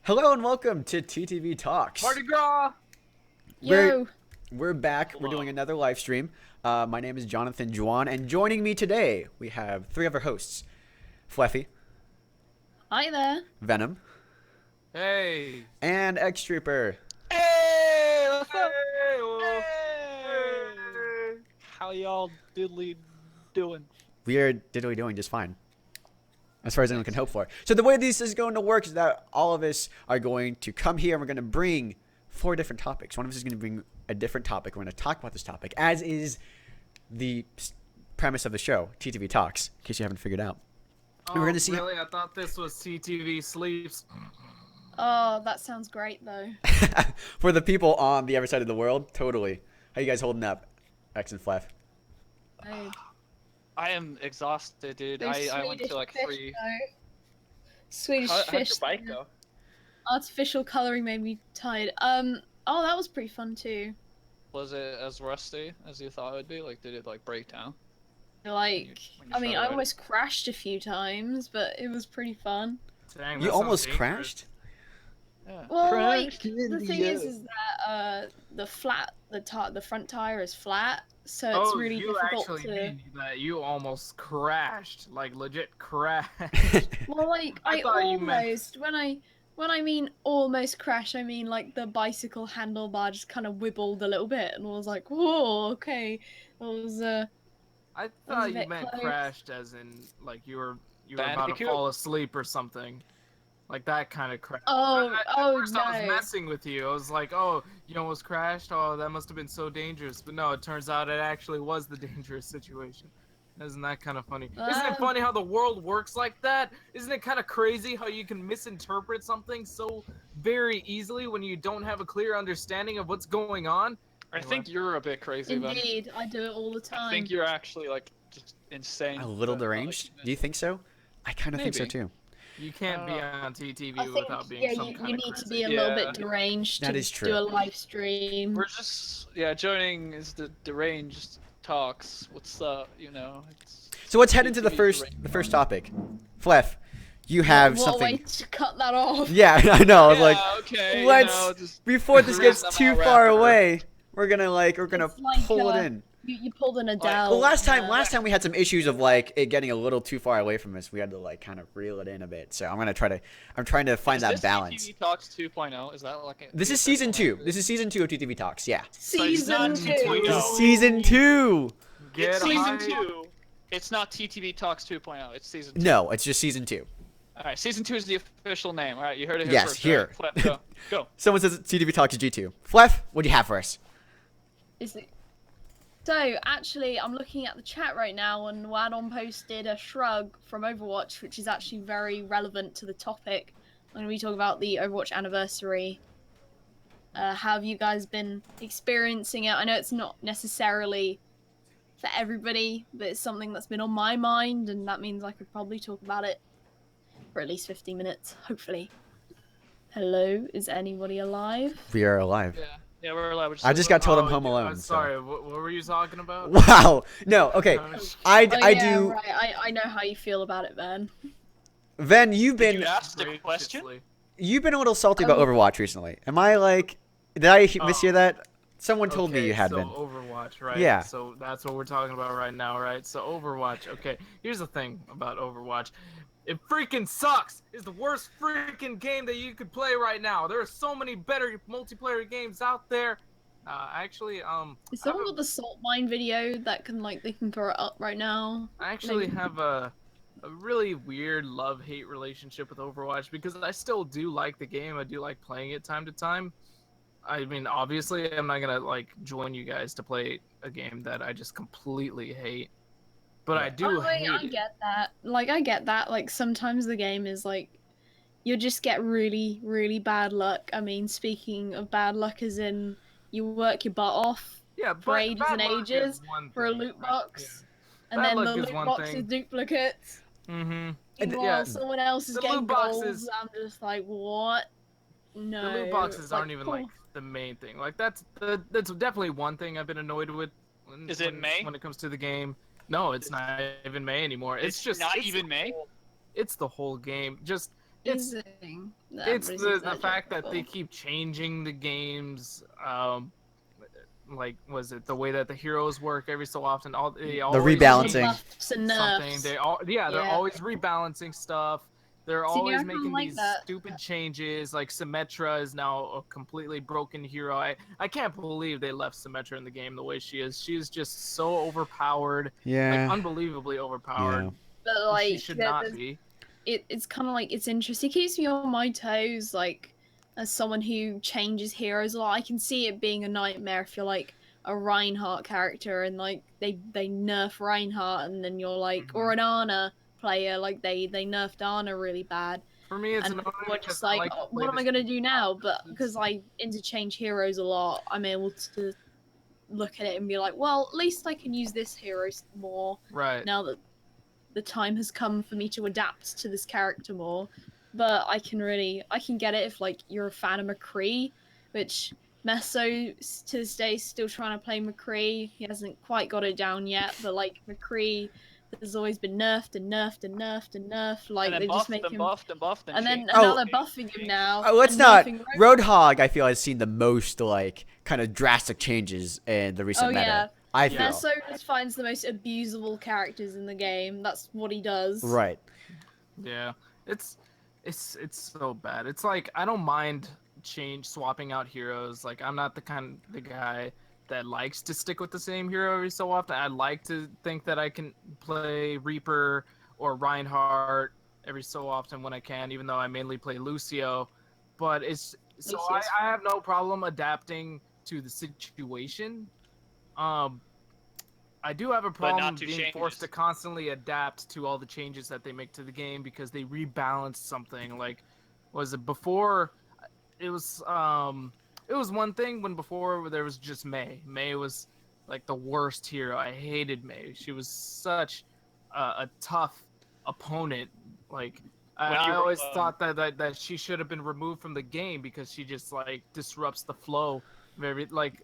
Hello and welcome to TTV Talks. Mardi Gras! We're back. Hello. We're doing another live stream. My name is Jonathan Juan, and joining me today we have three other hosts: Fluffy, Hi there. Venom, Hey! and X Trooper. Hey, what's up? Hey! Oh, Hey. How y'all diddly doing? We are diddly doing just fine, as far as anyone can hope for. So the way this is going to work is that all of us are going to come here and we're going to bring four different topics. One of us is going to bring a different topic. We're going to talk about this topic, as is the premise of the show, TTV Talks, in case you haven't figured out. Oh, We're gonna see- really? I thought this was CTV Sleeps. Oh, that sounds great though. For the people on the other side of the world, totally. How you guys holding up, X and Fleff? Oh, I am exhausted, dude. those I went Swedish to like fish, 3. though. Swedish How'd your fish. bike go? Artificial coloring made me tired. Oh, that was pretty fun too. Was it as rusty as you thought it would be? Like, did it like break down? Like, when you I mean, started I riding? almost crashed a few times, but it was pretty fun. Dang, You that almost sounds dangerous. crashed? Yeah. Well, like Crashed in the the thing is air. that the front tire is flat, so it's Oh, really you difficult actually to. mean that you almost crashed. Like, legit crashed. Well, like I I thought you meant- almost when I mean almost crash, I mean like the bicycle handlebar just kind of wibbled a little bit, and I was like, "Whoa, okay." It was I was a thought you bit meant close. crashed as in, like, you were about to Bandicoot? fall asleep or something. Like that kind of crash. Oh, At oh first I was no. messing with you. I was like, oh, you almost crashed? Oh, that must have been so dangerous. But no, it turns out it actually was the dangerous situation. Isn't that kind of funny? Isn't it funny how the world works like that? Isn't it kind of crazy how you can misinterpret something so very easily when you don't have a clear understanding of what's going on? I think you're a bit crazy, Ben. Indeed, I do it all the I time. think you're actually like just insane. A little but not, like, deranged? Do you think so? I kind of think so Maybe. too. You can't be Uh, on TTV I think without being yeah, some you kind of need to crazy. be a little Yeah. bit deranged That to is do true. a live stream. We're just joining is the deranged talks. What's up? You know. It's... So let's head into the TTV's first topic. Fleff, you have What a way something. to cut that off. Yeah, I know. I was like, okay. let's just before this gets somehow too wrap far it up. away, we're gonna It's like, pull it in. You pulled an Adele. Well, last time we had some issues of like it getting a little too far away from us. We had to like kind of reel it in a bit. So I'm trying to find Is that this balance. TTV Talks 2.0? Is that like a, This is season 2. This is season 2 of TTV Talks. Yeah. Season not 2. TTV. This No. is season 2. Get It's season high. 2. It's not TTV Talks 2.0. It's season 2. No, it's just season 2. All right, season 2 is the official name. All right, you heard it here Yes, first. here. All right, Flip, go. Go. Someone says TTV Talks G2. Fleff, what do you have for us? Is it? So, actually, I'm looking at the chat right now, and Wadon posted a shrug from Overwatch, which is actually very relevant to the topic when we talk about the Overwatch anniversary. How have you guys been experiencing it? I know it's not necessarily for everybody, but it's something that's been on my mind, and that means I could probably talk about it for at least 15 minutes, hopefully. Hello, is anybody alive? We are alive. Yeah, we're allowed. I just got told I'm Oh, home yeah, alone. so- Sorry, what were you talking about? Wow. No. Okay. Oh, I Oh, yeah, do. Right. I know how you feel about it, man. Ven, you've Did been you ask the question? graciously. you've been a little salty about Um, Overwatch recently. Am I like? Did I mishear that? Someone told me Okay, you had so been. Overwatch, right? Yeah. So that's what we're talking about right now, right? So Overwatch, okay. Here's the thing about Overwatch. It freaking sucks. It's the worst freaking game that you could play right now. There are so many better multiplayer games out there. Actually, Is I someone got the salt mine video that can they can throw it up right now? actually maybe- have a really weird love-hate relationship with Overwatch because I still do like the game. I do like playing it time to time. I mean, obviously, I'm not gonna like join you guys to play a game that I just completely hate. But I do I hate it. get that. I get that. Sometimes the game is you just get really, really bad luck. I mean, speaking of bad luck, as in you work your butt off Yeah, for but ages bad and luck is ages one for a thing, loot right? box, and Bad then the luck is loot one box thing. is duplicates. Mm-hmm. Meanwhile, yeah. someone else is The getting loot goals. boxes- I'm just like, what? No. The loot boxes aren't even cool. like the main thing. Like that's definitely one thing I've been annoyed with. Is it May? When it comes to the game? No, it's not even May anymore. It's just not it's even the May? It's the whole game. Just amazing. It's the fact that they keep changing the games. Like, was it the way that the heroes work every so often? They always rebalancing. Buffs and nerfs. Something. They're always rebalancing stuff. They're See, I always kinda making like these that. stupid changes. Like Symmetra is now a completely broken hero. I can't believe they left Symmetra in the game the way she is. She is just so overpowered. Yeah. Like unbelievably overpowered. Yeah. But like, She should not be. It's kind of like, it's interesting. It keeps me on my toes, like, as someone who changes heroes a lot. I can see it being a nightmare if you're like a Reinhardt character and like they nerf Reinhardt, and then you're like, or an Ana player, like they nerfed Ana really bad. For me, it's And annoying we're because just I like, like to oh, play what am I this gonna do now? game. But because I interchange heroes a lot, I'm able to look at it and be like, well, at least I can use this hero more Right. now that the time has come for me to adapt to this character more. But I can get it if like you're a fan of McCree, which Meso to this day is still trying to play McCree. He hasn't quite got it down yet, but like McCree has always been nerfed and nerfed and nerfed and nerfed. Like and they then just buffed, make and him, buffed, and buffed, and then changed. now they're buffing him now. Oh, let's and not. nerfing Roadhog, I feel, has seen the most like kind of drastic changes in the recent meta. Yeah. I feel. Meso just finds the most abusable characters in the game. That's what he does. Right. Yeah. It's so bad. It's like I don't mind swapping out heroes. Like I'm not the guy that likes to stick with the same hero every so often. I like to think that I can play Reaper or Reinhardt every so often when I can, even though I mainly play Lucio. But I have no problem adapting to the situation. I do have a problem being forced to constantly adapt to all the changes that they make to the game because they rebalance something. Like, was it before? It was one thing when before there was just Mei. Mei was like the worst hero. I hated Mei. She was such a tough opponent. Like I always thought that she should have been removed from the game because she just like disrupts the flow. Very like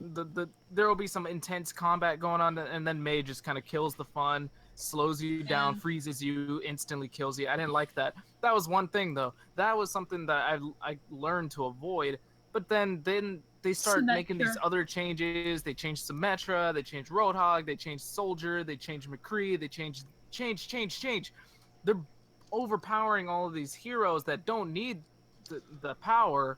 there will be some intense combat going on, and then Mei just kind of kills the fun, slows you down, freezes you, instantly kills you. I didn't like that. That was one thing though. That was something that I learned to avoid. But then they start making these other changes. They changed Symmetra, they changed Roadhog, they changed Soldier, they changed McCree, they changed change. They're overpowering all of these heroes that don't need the power,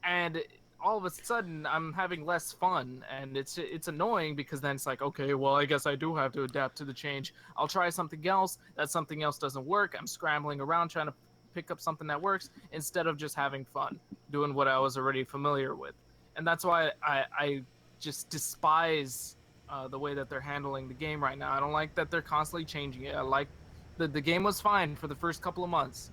and all of a sudden I'm having less fun, and it's annoying because then it's like, okay, well, I guess I do have to adapt to the change. I'll try something else. That something else doesn't work. I'm scrambling around trying to pick up something that works instead of just having fun, doing what I was already familiar with. And that's why I just despise the way that they're handling the game right now. I don't like that they're constantly changing it. I like the game was fine for the first couple of months,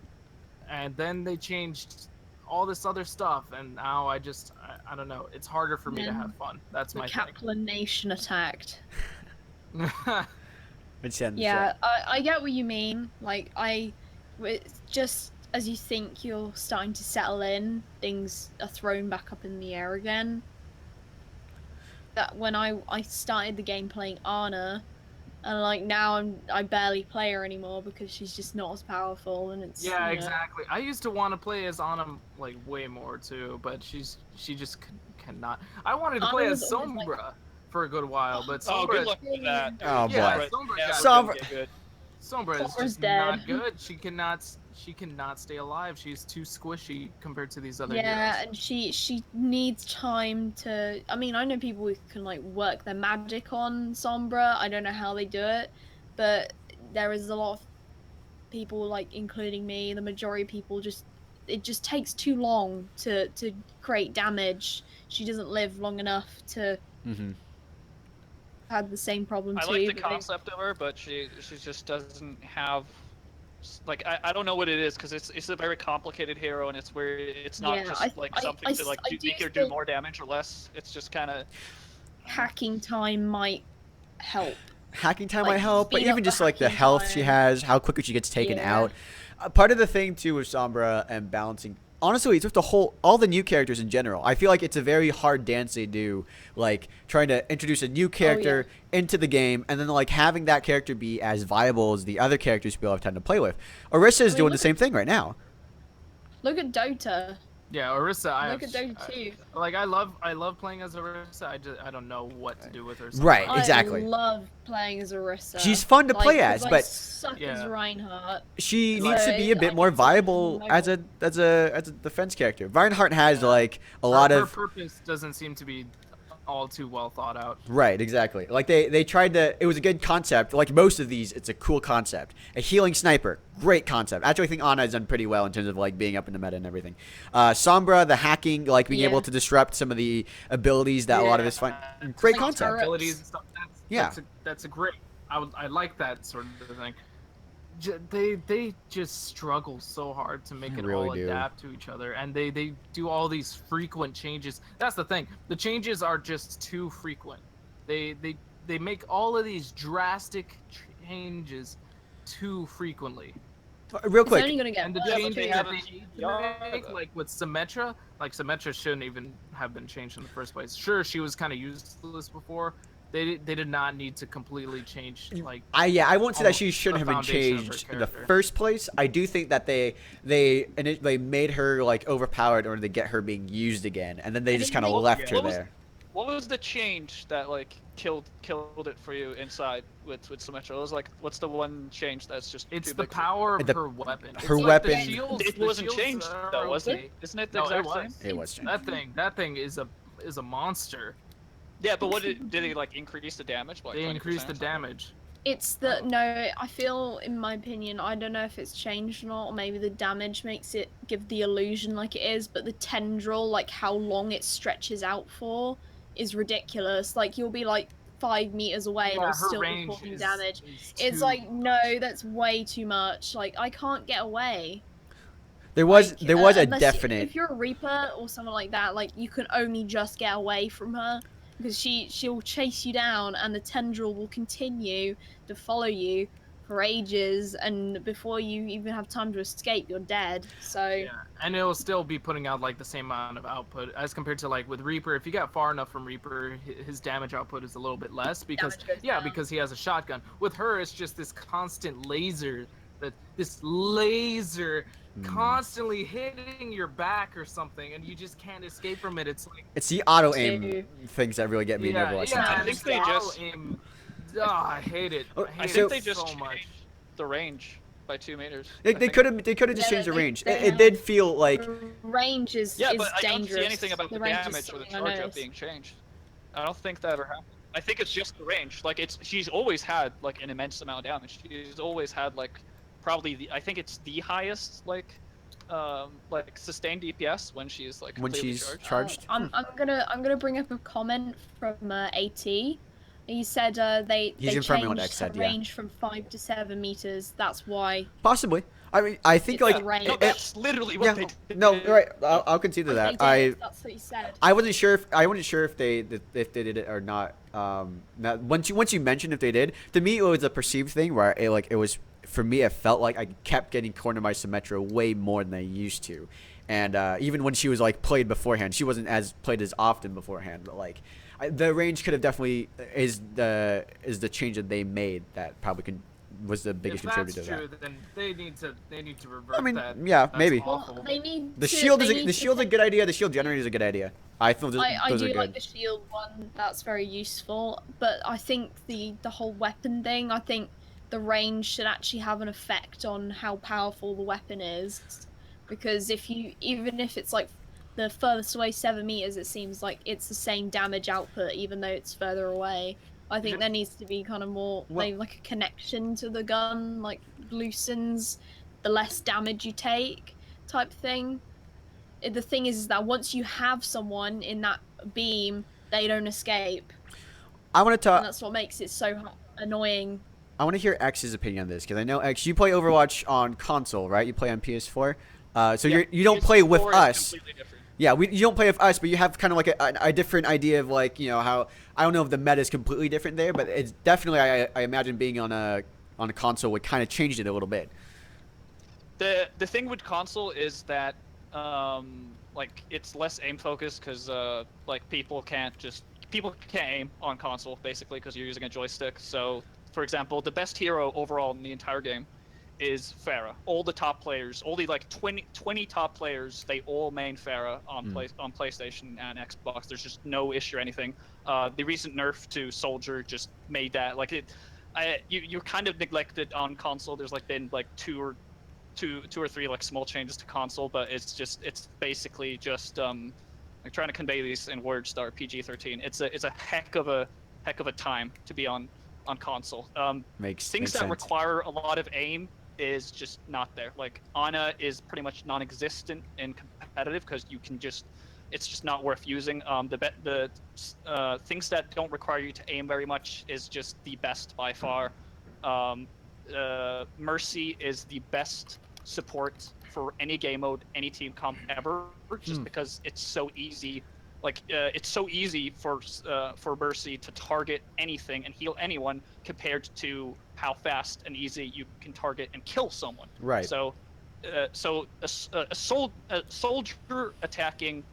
and then they changed all this other stuff, and now I don't know. It's harder for me to have fun. That's my thing. Kaplan Nation attacked. Yeah, I get what you mean. Like just as you think you're starting to settle in, things are thrown back up in the air again. That when I started the game playing Ana, and like now I barely play her anymore because she's just not as powerful, and it's exactly. I used to want to play as Ana like way more too, but she just cannot. I wanted to play as Sombra for a good while, but Sombra good luck with that. Oh boy. Sombra is just not good. She cannot stay alive. She's too squishy compared to these other heroes. And she needs time to. I mean, I know people who can like work their magic on Sombra. I don't know how they do it, but there is a lot of people, like including me, the majority of people it just takes too long to create damage. She doesn't live long enough to have the same problem too. I like the concept of her, but she just doesn't have. Like I don't know what it is, because it's a very complicated hero, and it's where it's not something to like make her do more damage or less. It's just kind of hacking time might help. Hacking time might help, but even just like the health she has, how quickly she gets taken out. Part of the thing too with Sombra and balancing, honestly, it's with all the new characters in general. I feel like it's a very hard dance they do, like trying to introduce a new character into the game, and then like having that character be as viable as the other characters people have time to play with. Orisa is doing the same thing right now. Look at Dota. Yeah, Orisa. Look at Dota 2. I love playing as Orisa. I don't know what to do with her. Right, sometimes. exactly. I love playing as Orisa. She's fun to play as, 'cause I but suck as Reinhardt. she So needs to be a bit I more guess it's viable mobile. as a defense character. Reinhardt has like a lot her of purpose doesn't seem to be all too well thought out. right, exactly. Like they tried to. It was a good concept. Like most of these, it's a cool concept. A healing sniper, great concept. Actually, I think Ana has done pretty well in terms of like being up in the meta and everything. Sombra, the hacking, like being able to disrupt some of the abilities that a lot of us find. Great Like concept. turrets. Abilities and stuff. That's a great. I like that sort of thing. They just struggle so hard to make They it really all do. adapt to each other, and they do all these frequent changes. That's the thing. The changes are just too frequent. They make all of these drastic changes too frequently. Real It's only quick, gonna get And the worse. changes they that have they a need to yard, make, though. like with Symmetra, Symmetra shouldn't even have been changed in the first place. Sure, she was kind of useless before. They did not need to completely change I won't say that she almost shouldn't the have been foundation of her changed in the character. first place. I do think that they made her like overpowered in order to get her being used again, and then they just kind of left her What was- there. What was the change that like killed it for you inside with Symmetra? It was like, what's the one change that's just It's too the big for- power of The- her weapon. her It's like the weapon- shields- It the wasn't shields changed are though, was okay. it? Isn't it the No, exact it was. same? It was changed. That thing is a monster. Yeah, but what did they like increase the damage by? They 20% increased the or something? damage. It's the no. I feel, in my opinion, I don't know if it's changed or not, or maybe the damage makes it give the illusion like it is. But the tendril, like how long it stretches out for, is ridiculous. Like you'll be like 5 meters away and Yeah, it'll her still be range causing is, damage. is It's too- like no, that's way too much. Like I can't get away. There was Like, a unless definite. if you're a Reaper or someone like that, like you can only just get away from her because she'll chase you down and the tendril will continue to follow you for ages, and before you even have time to escape, you're dead. So Yeah, and it'll still be putting out like the same amount of output as compared to like with Reaper. If you got far enough from Reaper, his damage output is a little bit less because Damage goes yeah, down. because he has a shotgun. With her, it's just this constant laser this laser constantly hitting your back or something, and you just can't escape from it. It's like It's the auto aim Dude. things that really get me in Overwatch yeah. sometimes. I think it's they the auto just- aim. Oh, I hate it. Oh, I I hate think it they just so much. changed the range by 2 meters. They I think. could have just Yeah, changed the they- range. they It did feel like range is Yeah, is but I don't dangerous. see anything about the range is damage or the something I charge up noticed. being changed. I don't think that ever happened. I think it's just the range. Like she's always had like an immense amount of damage. She's always had like probably I think it's the highest like sustained DPS when she's like when completely she's charged. charged. I'm gonna bring up a comment from AT. He said they He's they confirming what changed X said, her yeah. range from 5 to 7 meters. That's why. Possibly. I mean, I think It's like the range. No, that's literally what yeah. they did. No, you're right. I'll concede to They that. did, that's what he said. I wasn't sure if they did it or not. Now, once you mentioned if they did, to me it was a perceived thing where it was for me it felt like I kept getting cornered by Symmetra way more than I used to, and even when she was like played beforehand, she wasn't as played as often beforehand. But like the range could have definitely is the change that they made that probably was the biggest If that's contributor to true, that. then they need to revert I mean, that. yeah, That's maybe. awful. Well, they need The to, shield they is need the to shield's a take- good idea. The shield generator is a good idea. I feel I those do are good. like the shield one. That's very useful. But I think the whole weapon thing. I think the range should actually have an effect on how powerful the weapon is, because even if it's like the furthest away 7 meters, it seems like it's the same damage output even though it's further away. I think there needs to be kind of more maybe like a connection to the gun, like loosens the less damage you take type thing. The thing is that once you have someone in that beam, they don't escape, I want to and talk. that's what makes it so annoying. I want to hear X's opinion on this because I know X. You play Overwatch on console, right? You play on PS4. So Yeah, you don't play with PS4 is us. completely different. Yeah, you don't play with us, but you have kind of like a different idea of like how I don't know if the meta is completely different there, but it's definitely I imagine being on a console would kind of change it a little bit. The thing with console is that like it's less aim focused because like people can't aim on console basically because you're using a joystick. So for example, the best hero overall in the entire game is Pharah. All the top players, all the like 20 top players, they all main Pharah on on PlayStation and Xbox. There's just no issue or anything. The recent nerf to Soldier just made that like you're kind of neglected on console. There's like been like two or three like small changes to console, but it's basically just like trying to convey these in words that are PG-13. It's a heck of a time to be on console. Makes Things that sense. require a lot of aim is just not there. Like Ana is pretty much non-existent in competitive because it's just not worth using. The things that don't require you to aim very much is just the best by far. Mercy is the best support for any game mode, any team comp ever, just because it's so easy. Like it's so easy for Mercy to target anything and heal anyone compared to how fast and easy you can target and kill someone. Right. So a soldier attacking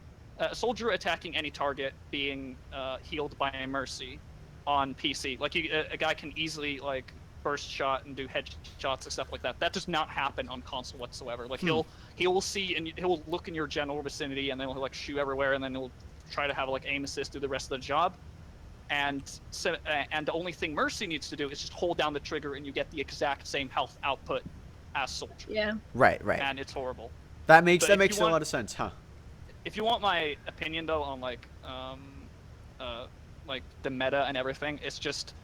any target being healed by a Mercy on PC, like a guy can easily like burst shot and do headshots and stuff like that. That does not happen on console whatsoever. Like he will see and he'll look in your general vicinity and then he'll like shoot everywhere and then he'll try to have like aim assist do the rest of the job. And the only thing Mercy needs to do is just hold down the trigger and you get the exact same health output as Soldier. Yeah. Right. And it's horrible. That makes a lot of sense, huh? If you want my opinion though on like the meta and everything, it's just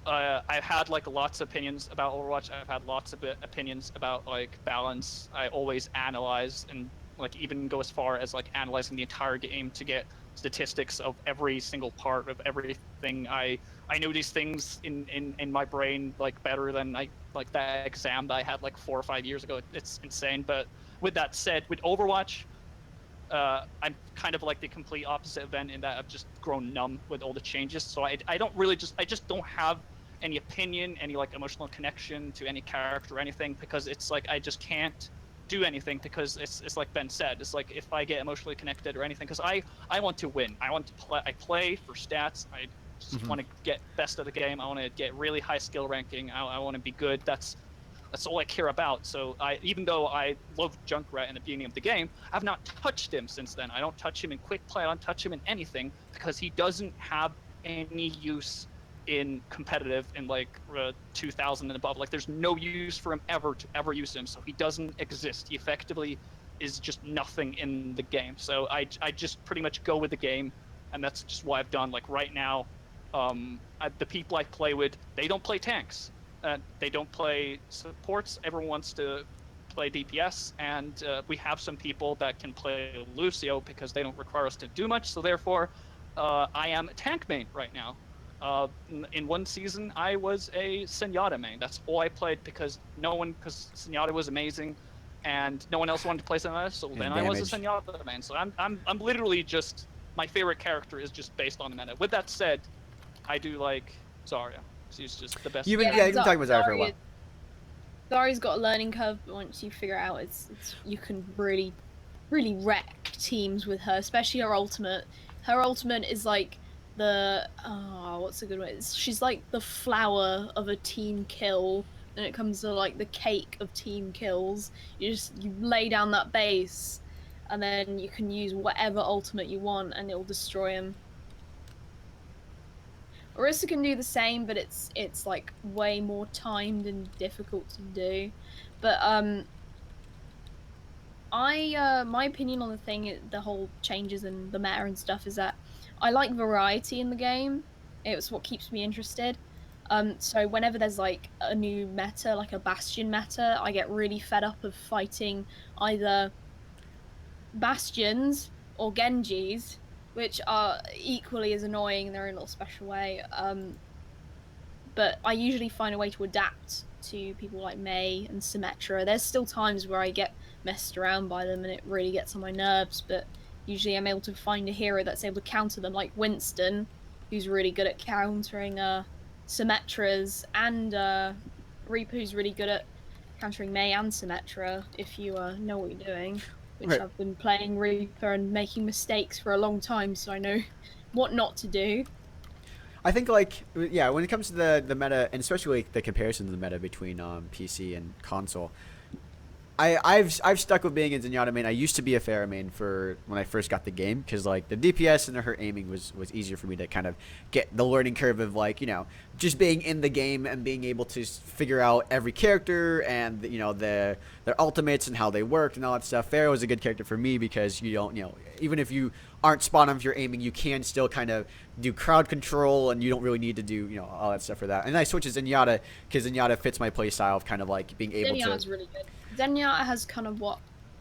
I've had like lots of opinions about Overwatch. I've had lots of opinions about like balance. I always analyze and like even go as far as like analyzing the entire game to get statistics of every single part of everything. I know these things in my brain like better than like that exam that I had like 4 or 5 years ago. It's insane. But with that said, with Overwatch, I'm kind of like the complete opposite event in that I've just grown numb with all the changes. So I just don't have any opinion, any like emotional connection to any character or anything, because it's like I just can't do anything because it's like Ben said, it's like if I get emotionally connected or anything, because I want to win. I want to play. I play for stats. I just want to get best of the game. I want to get really high skill ranking. I want to be good. That's all I care about. So even though I loved Junkrat in the beginning of the game, I've not touched him since then. I don't touch him in quick play. I don't touch him in anything because he doesn't have any use in competitive in like 2000 and above. Like there's no use for him ever to ever use him. So he doesn't exist. He effectively is just nothing in the game. So I just pretty much go with the game, and that's just what I've done. Like right now, the people I play with, they don't play tanks. They don't play supports. Everyone wants to play DPS, and we have some people that can play Lucio because they don't require us to do much. So therefore, I am a tank main right now. In one season, I was a Zenyatta main. That's all I played because Zenyatta was amazing, and no one else wanted to play Zenyatta. So then I was a Zenyatta main. So I'm literally just, my favorite character is just based on the meta. With that said, I do like Zarya. She's just the best. You've been talking about Zarya for a while. Zarya's got a learning curve, but once you figure out you can really wreck teams with her, especially her ultimate. Her ultimate is like what's a good way? She's like the flower of a team kill when it comes to like the cake of team kills. You lay down that base, and then you can use whatever ultimate you want, and it'll destroy him. Orisa can do the same, but it's like way more timed and difficult to do. But my opinion on the whole changes and the meta and stuff is that I like variety in the game. It's what keeps me interested. So whenever there's like a new meta, like a Bastion meta, I get really fed up of fighting either Bastions or Genjis, which are equally as annoying in their own little special way. But I usually find a way to adapt to people like Mei and Symmetra. There's still times where I get messed around by them and it really gets on my nerves, but usually I'm able to find a hero that's able to counter them, like Winston, who's really good at countering Symmetras, and Reaper, who's really good at countering Mei and Symmetra, if you know what you're doing. Which right. I've been playing Reaper and making mistakes for a long time, so I know what not to do. I think like yeah, when it comes to the meta, and especially like, the comparison to the meta between PC and console, I've stuck with being a Zenyatta main. I used to be a Pharah main for when I first got the game because like the DPS and her aiming was easier for me to kind of get the learning curve of like just being in the game and being able to figure out every character and their ultimates and how they worked and all that stuff. Pharah was a good character for me because you don't even if you aren't spot on with your aiming, you can still kind of do crowd control and you don't really need to do all that stuff for that. And I switched to Zenyatta because Zenyatta fits my playstyle of kind of like being able to. Zenyatta's really good. Zenyatta has kind of what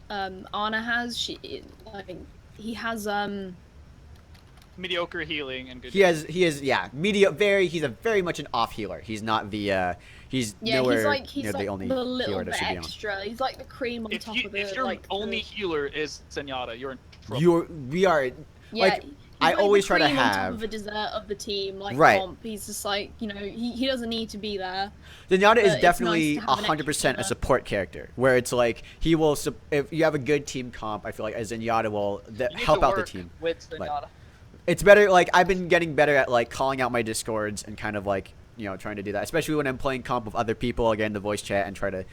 Ana has. He has mediocre healing and good. He has he's a very much an off healer. He's not the he's nowhere he's near like the only the little healer bit that should be on. extra. He's like the cream on top of it. If your only healer is Zenyatta, you're in trouble. We are like. I always try to have on top of a dessert of the team, like right. Comp. He's just like he doesn't need to be there. Zenyatta is definitely 100% a support character, where it's like he will. If you have a good team comp, I feel like Zenyatta will help out the team. With Zenyatta. It's better. Like I've been getting better at like calling out my discords and kind of like trying to do that, especially when I'm playing comp with other people. Again, the voice chat and try to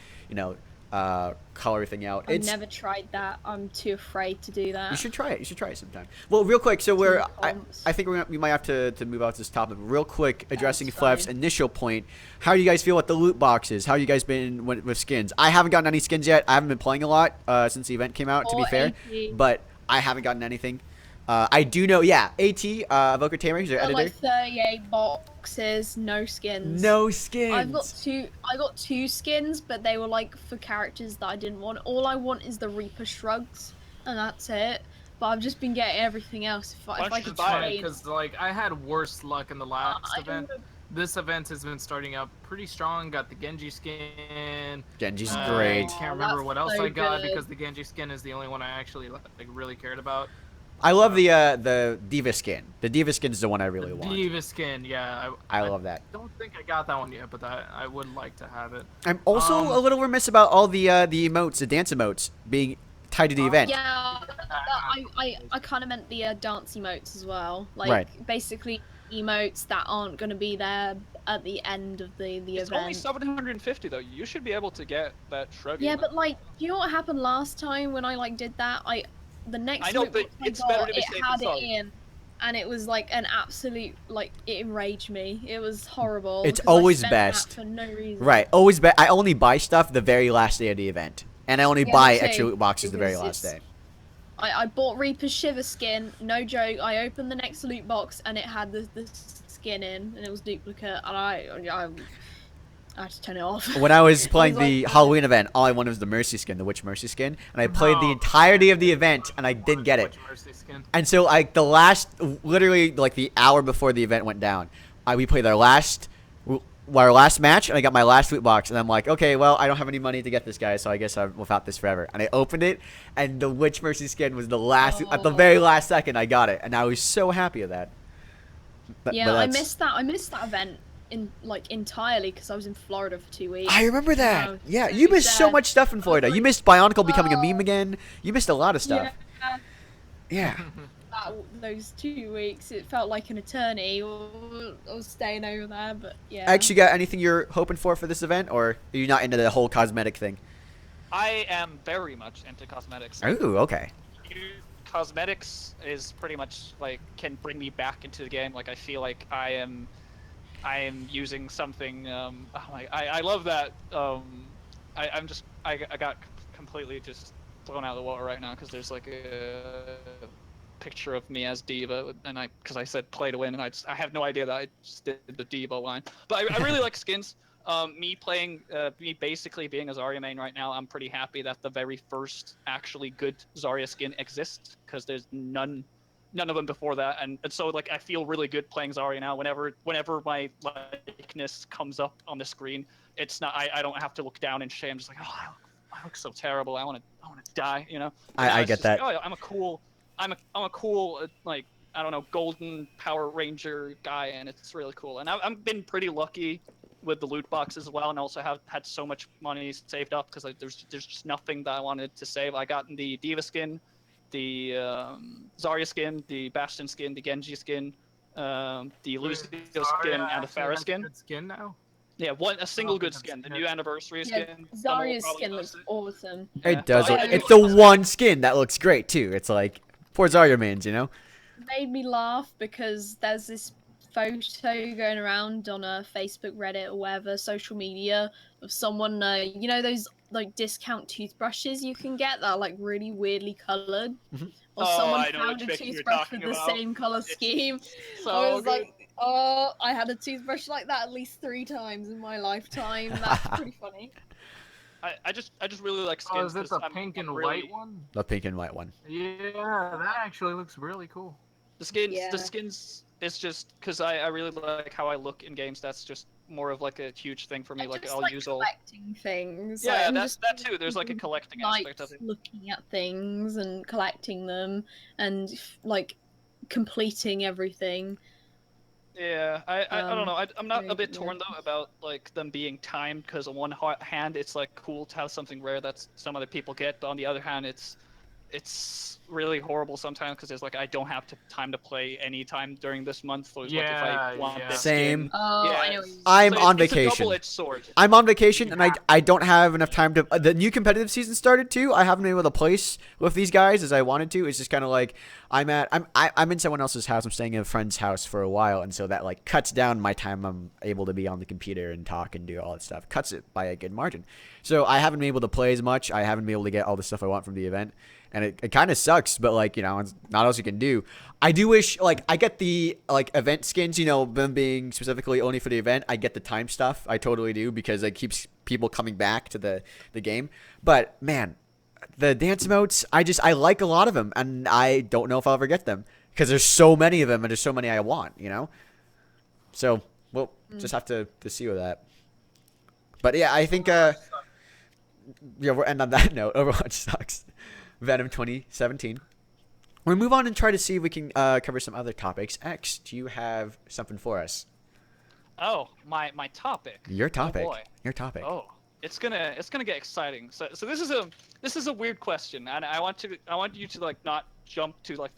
call everything out. I've never tried that. I'm too afraid to do that. You should try it. You should try it sometime. Well, real quick. So I think we might have to move out to this topic real quick. Addressing Flev's initial point. How do you guys feel with the loot boxes? How you guys been with skins? I haven't gotten any skins yet. I haven't been playing a lot since the event came out. To be fair, but I haven't gotten anything. I do know, AT, Evoker Tamer, who's our editor. Like 38 boxes, no skins. No skins. I got two skins, but they were like for characters that I didn't want. All I want is the Reaper Shrugs, and that's it. But I've just been getting everything else. If I could trade. Because like I had worse luck in the last event. This event has been starting up pretty strong. Got the Genji skin. Genji's great. I can't remember what else I got because the Genji skin is the only one I actually like really cared about. I love the Diva skin. The Diva skin is the one I really want. Diva skin, yeah. I love that. I don't think I got that one yet, but I would like to have it. I'm also a little remiss about all the emotes, the dance emotes, being tied to the event. Yeah, I kind of meant the dance emotes as well. Like basically emotes that aren't going to be there at the end of the event. It's only 750 though. You should be able to get that shrug. Yeah, but like, you know what happened last time when I like did that? The next I know, but it's better to be safe than sorry. It in, and it was like an absolute it enraged me. It was horrible. It's always best for no reason. Right, always I only buy stuff the very last day of the event, and I only buy extra loot boxes the very last day. I bought Reaper's Shiver skin. No joke. I opened the next loot box and it had the skin in, and it was duplicate, and I had to turn it off. When I was playing the Halloween event, all I wanted was the Mercy skin, the Witch Mercy skin, and I played the entirety of the event, and I didn't get it. And so, like, literally, like, the hour before the event went down, we played our last match, and I got my last loot box, and I'm like, okay, well, I don't have any money to get this guy, so I guess I'm without this forever. And I opened it, and the Witch Mercy skin was the last, at the very last second, I got it, and I was so happy with that. Yeah, I missed that event. Entirely because I was in Florida for 2 weeks. I remember that. Yeah, you missed so much stuff in Florida. You missed Bionicle becoming a meme again. You missed a lot of stuff. Yeah. Those 2 weeks, it felt like an eternity. I was staying over there, but yeah. Actually, got anything you're hoping for this event, or are you not into the whole cosmetic thing? I am very much into cosmetics. Ooh, okay. Cosmetics is pretty much like can bring me back into the game. Like I feel like I am using something. I love that. I got completely just thrown out of the water right now because there's like a picture of me as Diva, and because I said play to win, and I have no idea that I just did the Diva line. But I really like skins. Me basically being a Zarya main right now, I'm pretty happy that the very first actually good Zarya skin exists because there's none of them before that, and so like I feel really good playing Zarya now. Whenever my likeness comes up on the screen, it's not I don't have to look down in shame. Just like, oh, I look so terrible. I want to die. I get that. Like, oh, I'm a cool like I don't know, golden Power Ranger guy, and it's really cool. And I've been pretty lucky with the loot boxes as well, and also have had so much money saved up because there's just nothing that I wanted to save. I got the Diva skin, the Zarya skin, the Bastion skin, the Genji skin, the Lucio Zarya skin and the actually Pharah has skin. good skin now. Yeah, a single good think skin. I've The seen new it. anniversary Yeah, skin. Zarya's probably skin loves looks awesome. Yeah, It does. but I It's really the like one skin that looks great too. It's like poor Zarya mains, you know. Made me laugh because there's this photo going around on a Facebook, Reddit, or whatever social media of someone, you know, those like discount toothbrushes you can get that are like really weirdly colored. Mhm. Or Oh, someone I know found which a picture you're toothbrush talking with the about. same color It's scheme. so I was good. like, oh, I had a toothbrush like that at least 3 times in my lifetime. That's pretty funny. I just really like Oh, skins is it because the pink and really, white one? The pink and white one. Yeah, that actually looks really cool. the Yeah. skins is just because I really like how I look in games. That's just more of like a huge thing for me. I Like just I'll like use all. collecting things. Yeah, like, I'm that's just that too. There's like a collecting aspect of likes it. looking at things and collecting them and like completing everything. Yeah, I don't know. I'm not a bit Yeah. torn though about like them being timed because on one hand it's like cool to have something rare that some other people get, but on the other hand it's really horrible sometimes because it's like I don't have time to play any time during this month. So it's like if I want this Same. skin, Oh, I yeah, know. What you mean. I'm so on it's a vacation. double-edged sword. I'm on vacation and Yeah. I don't have enough time to. The new competitive season started too. I haven't been able to place with these guys as I wanted to. It's just kind of like I'm in someone else's house. I'm staying in a friend's house for a while, and so that like cuts down my time I'm able to be on the computer and talk and do all that stuff. Cuts it by a good margin. So I haven't been able to play as much. I haven't been able to get all the stuff I want from the event. And it kind of sucks, but like, you know, it's not else you can do. I do wish, like, I get the like event skins, you know, them being specifically only for the event. I get the time stuff. I totally do because it keeps people coming back to the game. But man, the dance emotes, I like a lot of them, and I don't know if I'll ever get them because there's so many of them and there's so many I want, you know. So we'll just have to see with that. But yeah, I think yeah, we'll end on that note. Overwatch sucks. Venom 2017. We'll move on and try to see if we can cover some other topics. X, do you have something for us? Oh, my topic. Your topic. Oh boy. Your topic. Oh, it's gonna get exciting. So this is a weird question, and I want you to like not jump to like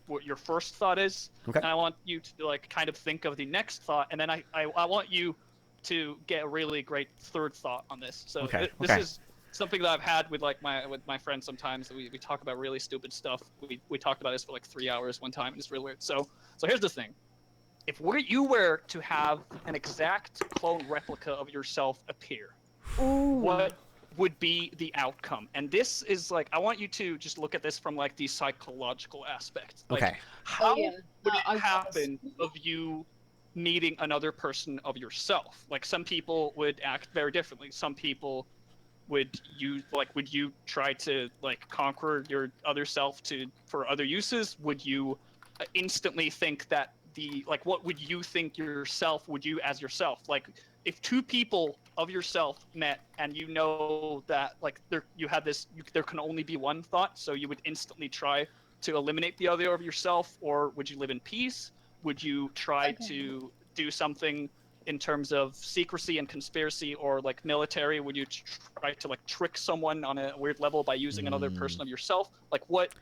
what your first thought is. Okay. And I want you to like kind of think of the next thought, and then I want you to get a really great third thought on this. So this is something that I've had with like my friends sometimes. We talk about really stupid stuff. We talked about this for like 3 hours one time, and it's really weird. So here's the thing. If you were to have an exact clone replica of yourself appear, what would be the outcome? And this is like, I want you to just look at this from like the psychological aspect. Like, Okay. How would it happen of you meeting another person of yourself? Like some people would act very differently. Some people would you try to like conquer your other self for other uses? Would you instantly think that what would you think yourself would you as yourself? Like if two people of yourself met and you know that like there can only be one thought, so you would instantly try to eliminate the other of yourself, or would you live in peace? Would you try to do something in terms of secrecy and conspiracy, or like military? Would you try to like trick someone on a weird level by using another person of yourself? Like what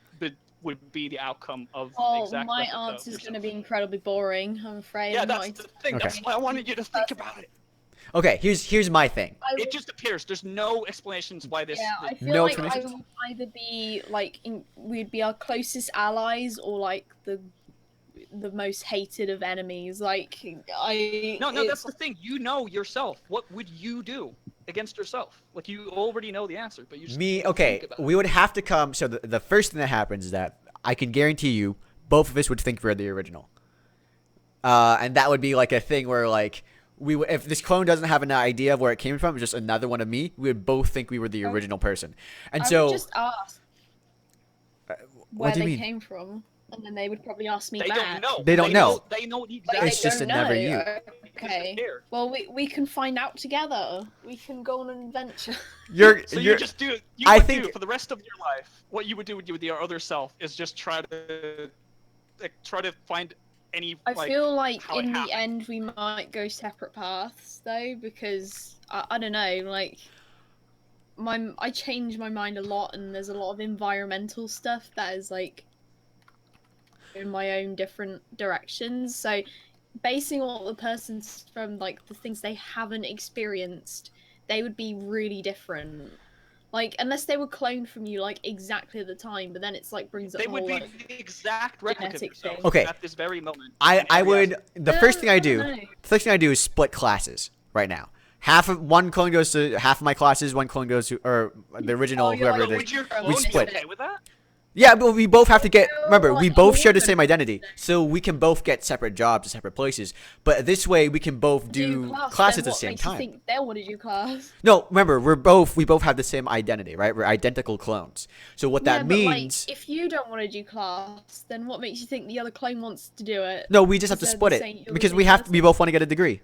would be the outcome of exact my replica answer is of going to yourself? be incredibly boring, I'm afraid. Yeah, that's the thing. Okay. That's why I wanted you to think about it. Okay, here's my thing. It just appears. There's no explanations why this. Yeah, I feel No like I explanations? would either be like we'd be our closest allies or like the most hated of enemies. Like No, that's the thing. You know yourself. What would you do against yourself? Like you already know the answer, but you just Okay, we would have to come. So the first thing that happens is that I can guarantee you both of us would think we're the original. And that would be like a thing where like if this clone doesn't have an idea of where it came from, it's just another one of me, we would both think we were the original person. And I so would just ask where do you they mean? came from, and then they would probably ask me They back. don't know. They don't know. They know the Like, exact. It's they just don't another know. you. Okay. Here. Well, we can find out together. We can go on an adventure. So you just do. I would think do for the rest of your life. What you would do with your other self is just try to find any. I feel like how it in the happened. end we might go separate paths though, because I don't know, like I change my mind a lot, and there's a lot of environmental stuff that is like in my own different directions. So basing all the person's from like the things they haven't experienced, they would be really different. Like, unless they were cloned from you, like, exactly at the time, but then it's, like, brings up They the would whole, be like, the exact replica of genetic yourself thing. Okay. at this very moment. I would, the first thing I do, No. the first thing I do is split classes right now. One clone goes to half of my classes, one clone goes to, or the original, Oh, you're whoever like, it Would is. your we clone be split. okay with that? Yeah, but we both have to get, remember, we like, both share the order. same identity. So we can both get separate jobs at separate places. But this way, we can both do classes at the same time. What makes you think they'll want to do class? No, remember, we both have the same identity, right? We're identical clones. So what that means... But, like, if you don't want to do class, then what makes you think the other clone wants to do it? No, we just have to Instead of split saying it. you're Because the we same both want to get a degree.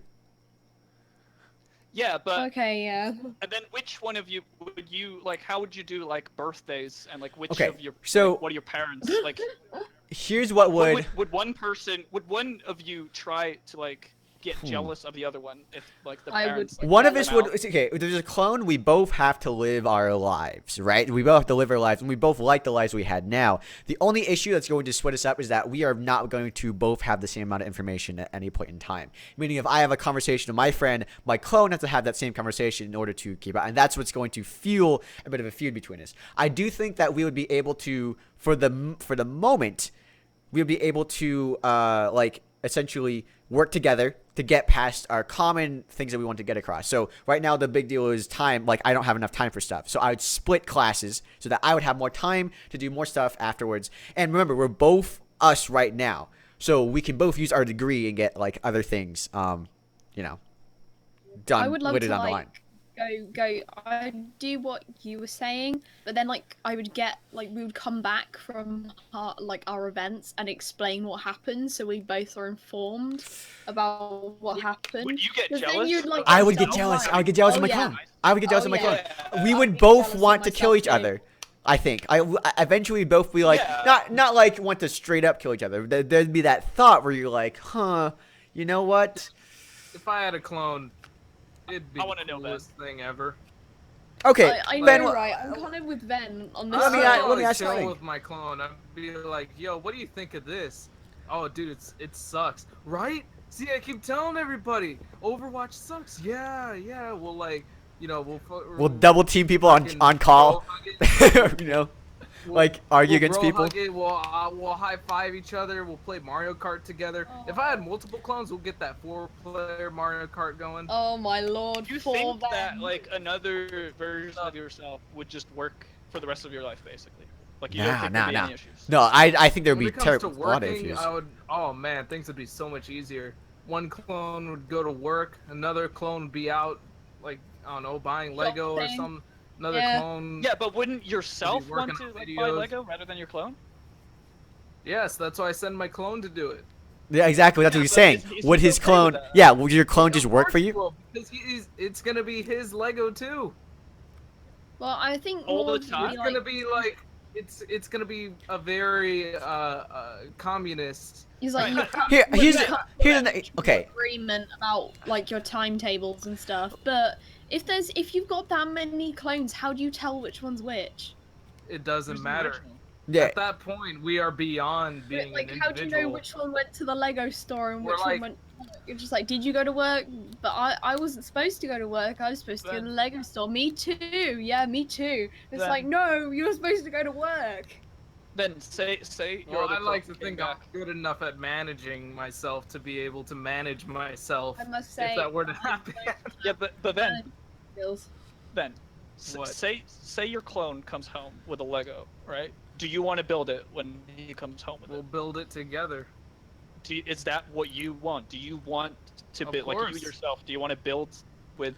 Yeah, but Okay, yeah. and then which one of you would you like? How would you do like birthdays and like which Okay, of your so- like, what are your parents like? Here's what would... Would one of you try to like get jealous of the other one if like the I would- parents? Like, One of call us them would... out? Okay, if there's a clone, we both have to live our lives, right? We both have to live our lives, and we both like the lives we had now. The only issue that's going to split us up is that we are not going to both have the same amount of information at any point in time. Meaning, if I have a conversation with my friend, my clone has to have that same conversation in order to keep up, and that's what's going to fuel a bit of a feud between us. I do think that we would be able to, for the moment, we would be able to, like, essentially work together to get past our common things that we want to get across. So right now the big deal is time. Like, I don't have enough time for stuff. So I would split classes so that I would have more time to do more stuff afterwards. And remember, we're both us right now. So we can both use our degree and get, like, other things, you know, done I would love later to, down the like, line. I'd do what you were saying, but then, like, I would get, like, we would come back from our events and explain what happened, so we both are informed about what happened. Would you get 'Cause then jealous? you'd, like, I would get yourself jealous. right. I would get jealous of Oh, my yeah. clone. I would get jealous Oh, of my clone. yeah. We I'd would be both jealous of want to kill myself each too. other. I think. Eventually both be like, Yeah. not like want to straight up kill each other. There'd be that thought where you're like, huh, you know what? If I had a clone, it'd be I wanna the know that. coolest thing ever. Okay, I know, Ben, right? I'm kind of with Ben on this. Let me one. ask- let me ask you chill something. with my clone. I'd be like, yo, what do you think of this? Oh, dude, it sucks, right? See, I keep telling everybody, Overwatch sucks. Yeah, we'll like, you know, we'll double team people on call. You know, like argue against bro people. hug it, we'll high five each other. We'll play Mario Kart together. If I had multiple clones, we'll get that 4-player Mario Kart going. Oh my lord! Do you poor think Ben. that like another version of yourself would just work for the rest of your life, basically? Like you don't think there'd be any issues? No, I think there'd When be it comes terrible to a lot of working, issues. I would. Oh man, things would be so much easier. One clone would go to work, another clone would be out, like I don't know, buying Lego or Shopping. some. Another Yeah. clone. Yeah, but wouldn't yourself want working to on like, buy videos. Lego rather than your clone? Yes, that's why I send my clone to do it. Yeah, exactly. That's Yeah, what he's but saying. he's Would his okay with clone? that. Yeah, would your clone just Of work for course he you? will, because it's gonna be his Lego too. Well, I think All more the to time? be It's like, gonna be like it's gonna be a very communist. he's like, Here, you here's come here's to the, okay. agreement about like your timetables and stuff. But if you've got that many clones, how do you tell which one's which? It doesn't Who's the matter. original? Yeah, At that point, we are beyond being Like, an how do you know individual. which one went to the Lego store and We're which like- one went? You're just like, did you go to work? But I wasn't supposed to go to work. I was supposed to go to the Lego store. Me too. Yeah, me too. It's Then- like, no, you were supposed to go to work. Then say your Well, other I like to clone came think I'm back. good enough at managing myself to be able to manage myself I must say, if that were to happen. Yeah, but then skills. What? say your clone comes home with a Lego, right? Do you want to build it when he comes home with We'll it? build it together. Is that what you want? Do you want to Of build like you course. yourself? Do you want to build with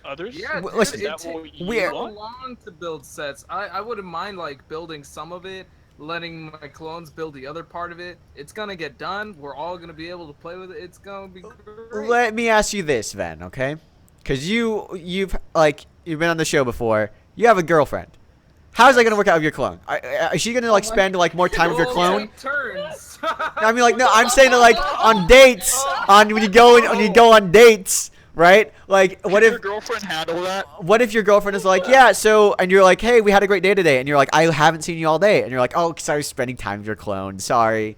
others? Yeah, Well, dude, listen, Is that what you we're- so want? long to build sets. I wouldn't mind like building some of it, letting my clones build the other part of it. It's gonna get done. We're all gonna be able to play with it. It's gonna be great. let me ask you this, Ven, okay? Because you've been on the show before. You have a girlfriend. How's that gonna work out with your clone? Is she gonna like Oh my- spend like more time with your We'll clone? take turns. I mean, like, no, I'm saying that, like, on dates, when you go on dates, right? Like, what Can if your girlfriend handle that? what if your girlfriend is like, yeah, so, and you're like, hey, we had a great day today, and you're like, I haven't seen you all day, and you're like, oh, because I was spending time with your clone, sorry.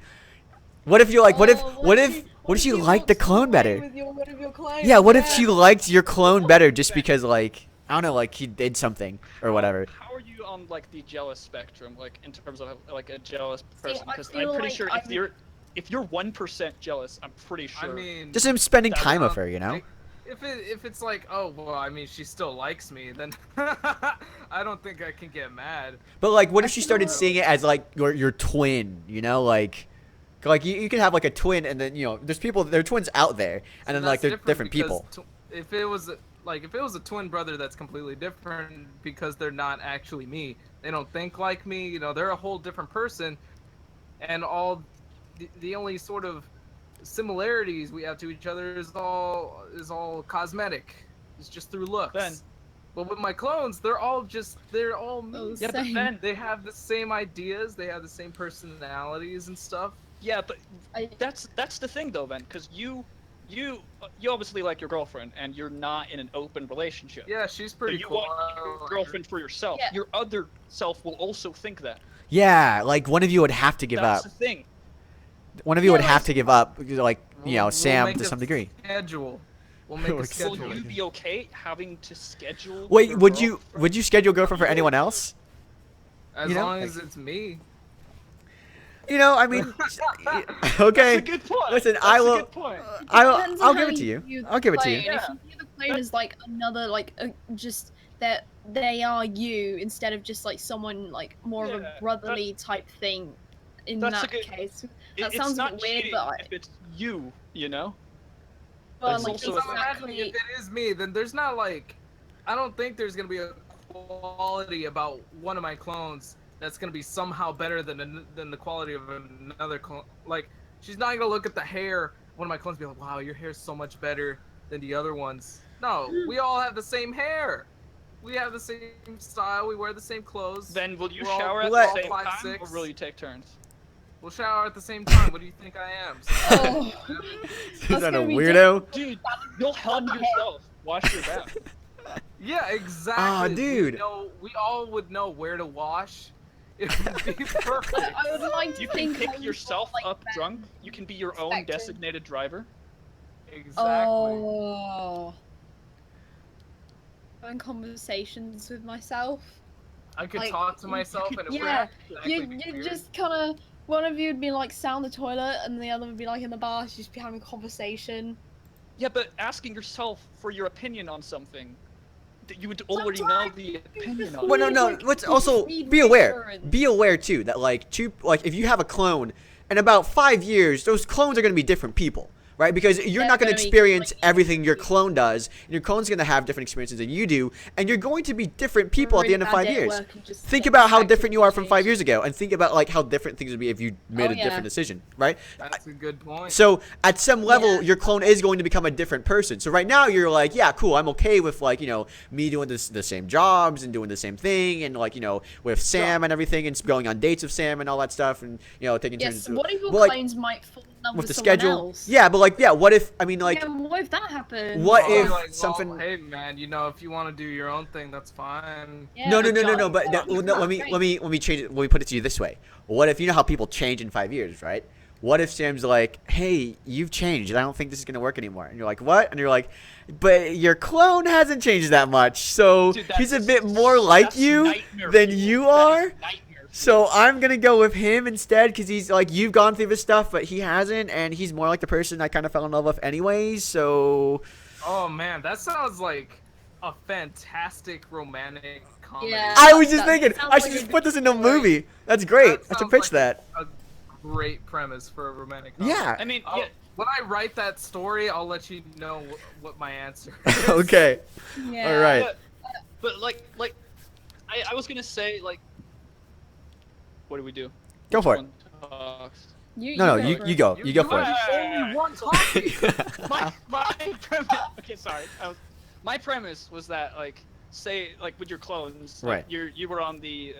What if you're like, what if she liked the clone better? One of your clones? Yeah, what if she liked your clone better just because, like, I don't know, like, he did something or whatever. How are you on like the jealous spectrum, like in terms of like a jealous person? I Because feel I'm pretty like sure I'm- if you're 1% jealous, I'm pretty sure. I mean, Just him spending that- time with her, you know? like, if it's like, oh well, I mean, she still likes me, then I don't think I can get mad. But, like, what if she feel started like- seeing it as, like, your twin, you know? Like you can have, like, a twin, and then, you know, there are twins out there, and then, like, That's they're different because people. If it was a twin brother, that's completely different because they're not actually me. They don't think like me. You know, they're a whole different person, and the only sort of similarities we have to each other is all cosmetic. It's just through looks. Ben. But with my clones, they're all me. Oh, Yeah, but same. Ben, They have the same ideas. They have the same personalities and stuff. yeah, but I- that's the thing though, Ben, because you obviously like your girlfriend, and you're not in an open relationship. Yeah, she's So pretty you cool. want your girlfriend for yourself. Yeah. Your other self will also think that. Yeah, like, one of you would have to give That's up. the thing. One of you Yeah, would like- have to give up, like, you know, We'll Sam make to a some degree. Schedule. We'll make a Will Will schedule. you be okay having to schedule? Wait, your would you girlfriend? schedule girlfriend for anyone else? As you know? long as it's me. You know, I mean, That's okay. a good point. Listen, That's I a will. good point. Depends on I'll how give it to you. view the I'll give it to you. clone. Yeah. If you view the clone as like another, like just that they are you instead of just like someone like more of Yeah, a brotherly type thing. In that's a that good- case, It- that it's sounds a not bit weird, cheating but if it's you, you know. well, That's like also So imagine exactly. if it is me, then there's not like, I don't think there's gonna be a quality about one of my clones that's gonna be somehow better than the quality of another clone. Like, she's not gonna look at the hair. One of my clones be like, wow, your hair's so much better than the other ones. No, we all have the same hair. We have the same style. We wear the same clothes. Then will you We're all- shower at we're the all same 5'6". time, or will you take turns? We'll shower at the same time. What do you think I am? Oh, Is that a gonna be weirdo? Dude, you'll help yourself. Wash your back. Yeah, exactly. Aw, dude. We all would know where to wash. It would be perfect. I would like to You can think pick I'm yourself like up that. drunk. You can be your own Spectrum. designated driver. Exactly. Oh. Having conversations with myself. I could like, talk to myself and it would Yeah, actually you be you weird. just kind of one of you would be like sound the toilet, and the other would be like in the bar. She'd just be having a conversation. Yeah, but asking yourself for your opinion on something that you would already know the opinion on. Well, no. Like, Let's you also need be aware. reassurance. Be aware too that like if you have a clone, in about 5 years, those clones are going to be different people. Right, because you're They're not going to gonna be experience completely everything your different clone does, and your clone's going to have different experiences than you do, and you're going to be different people at the end of 5 years. Think about how different you are from 5 years ago, and think about like how different things would be if you made Oh, a yeah. different decision, right? That's a good point. So at some level, Yeah. your clone is going to become a different person. So right now, you're like, yeah, cool, I'm okay with like me doing the same jobs and doing the same thing, and like with Sam and everything, and going on dates with Sam and all that stuff, and taking Yes. turns. What if your Well, like, clones might fall in love with with the someone schedule? else? Yeah, but like, what if like. Yeah, what if that happens? What I'll be if like, well, something- hey man, if you want to do your own thing, that's fine. Yeah, No. John, But John, no, let me change it. Let me put it to you this way. What if how people change in 5 years, right? What if Sam's like, "Hey, you've changed. I don't think this is gonna work anymore." And you're like, "What?" And you're like, "But your clone hasn't changed that much, so Dude, he's a that's- bit more like that's you nightmare than fuel. you That is are." nightmare fuel. So I'm gonna go with him instead because he's like you've gone through this stuff, but he hasn't, and he's more like the person I kind of fell in love with anyways. So Oh man, that sounds like a fantastic romantic comedy. Yeah. I was just That thinking sounds I like should a just good put this in a story. movie. That's great. I should sounds pitch like that. A great premise for a romantic comedy. Yeah. I mean, I'll- yeah, When I write that story, I'll let you know what my answer is. Okay. Yeah. All right. but like I was gonna say like, what do we do? Go for it. One talks. No, go you for you it. go. You go for are it. the only one talking. my premise. Okay, sorry. My premise was that like, say like with your clones, like, Right. you were on the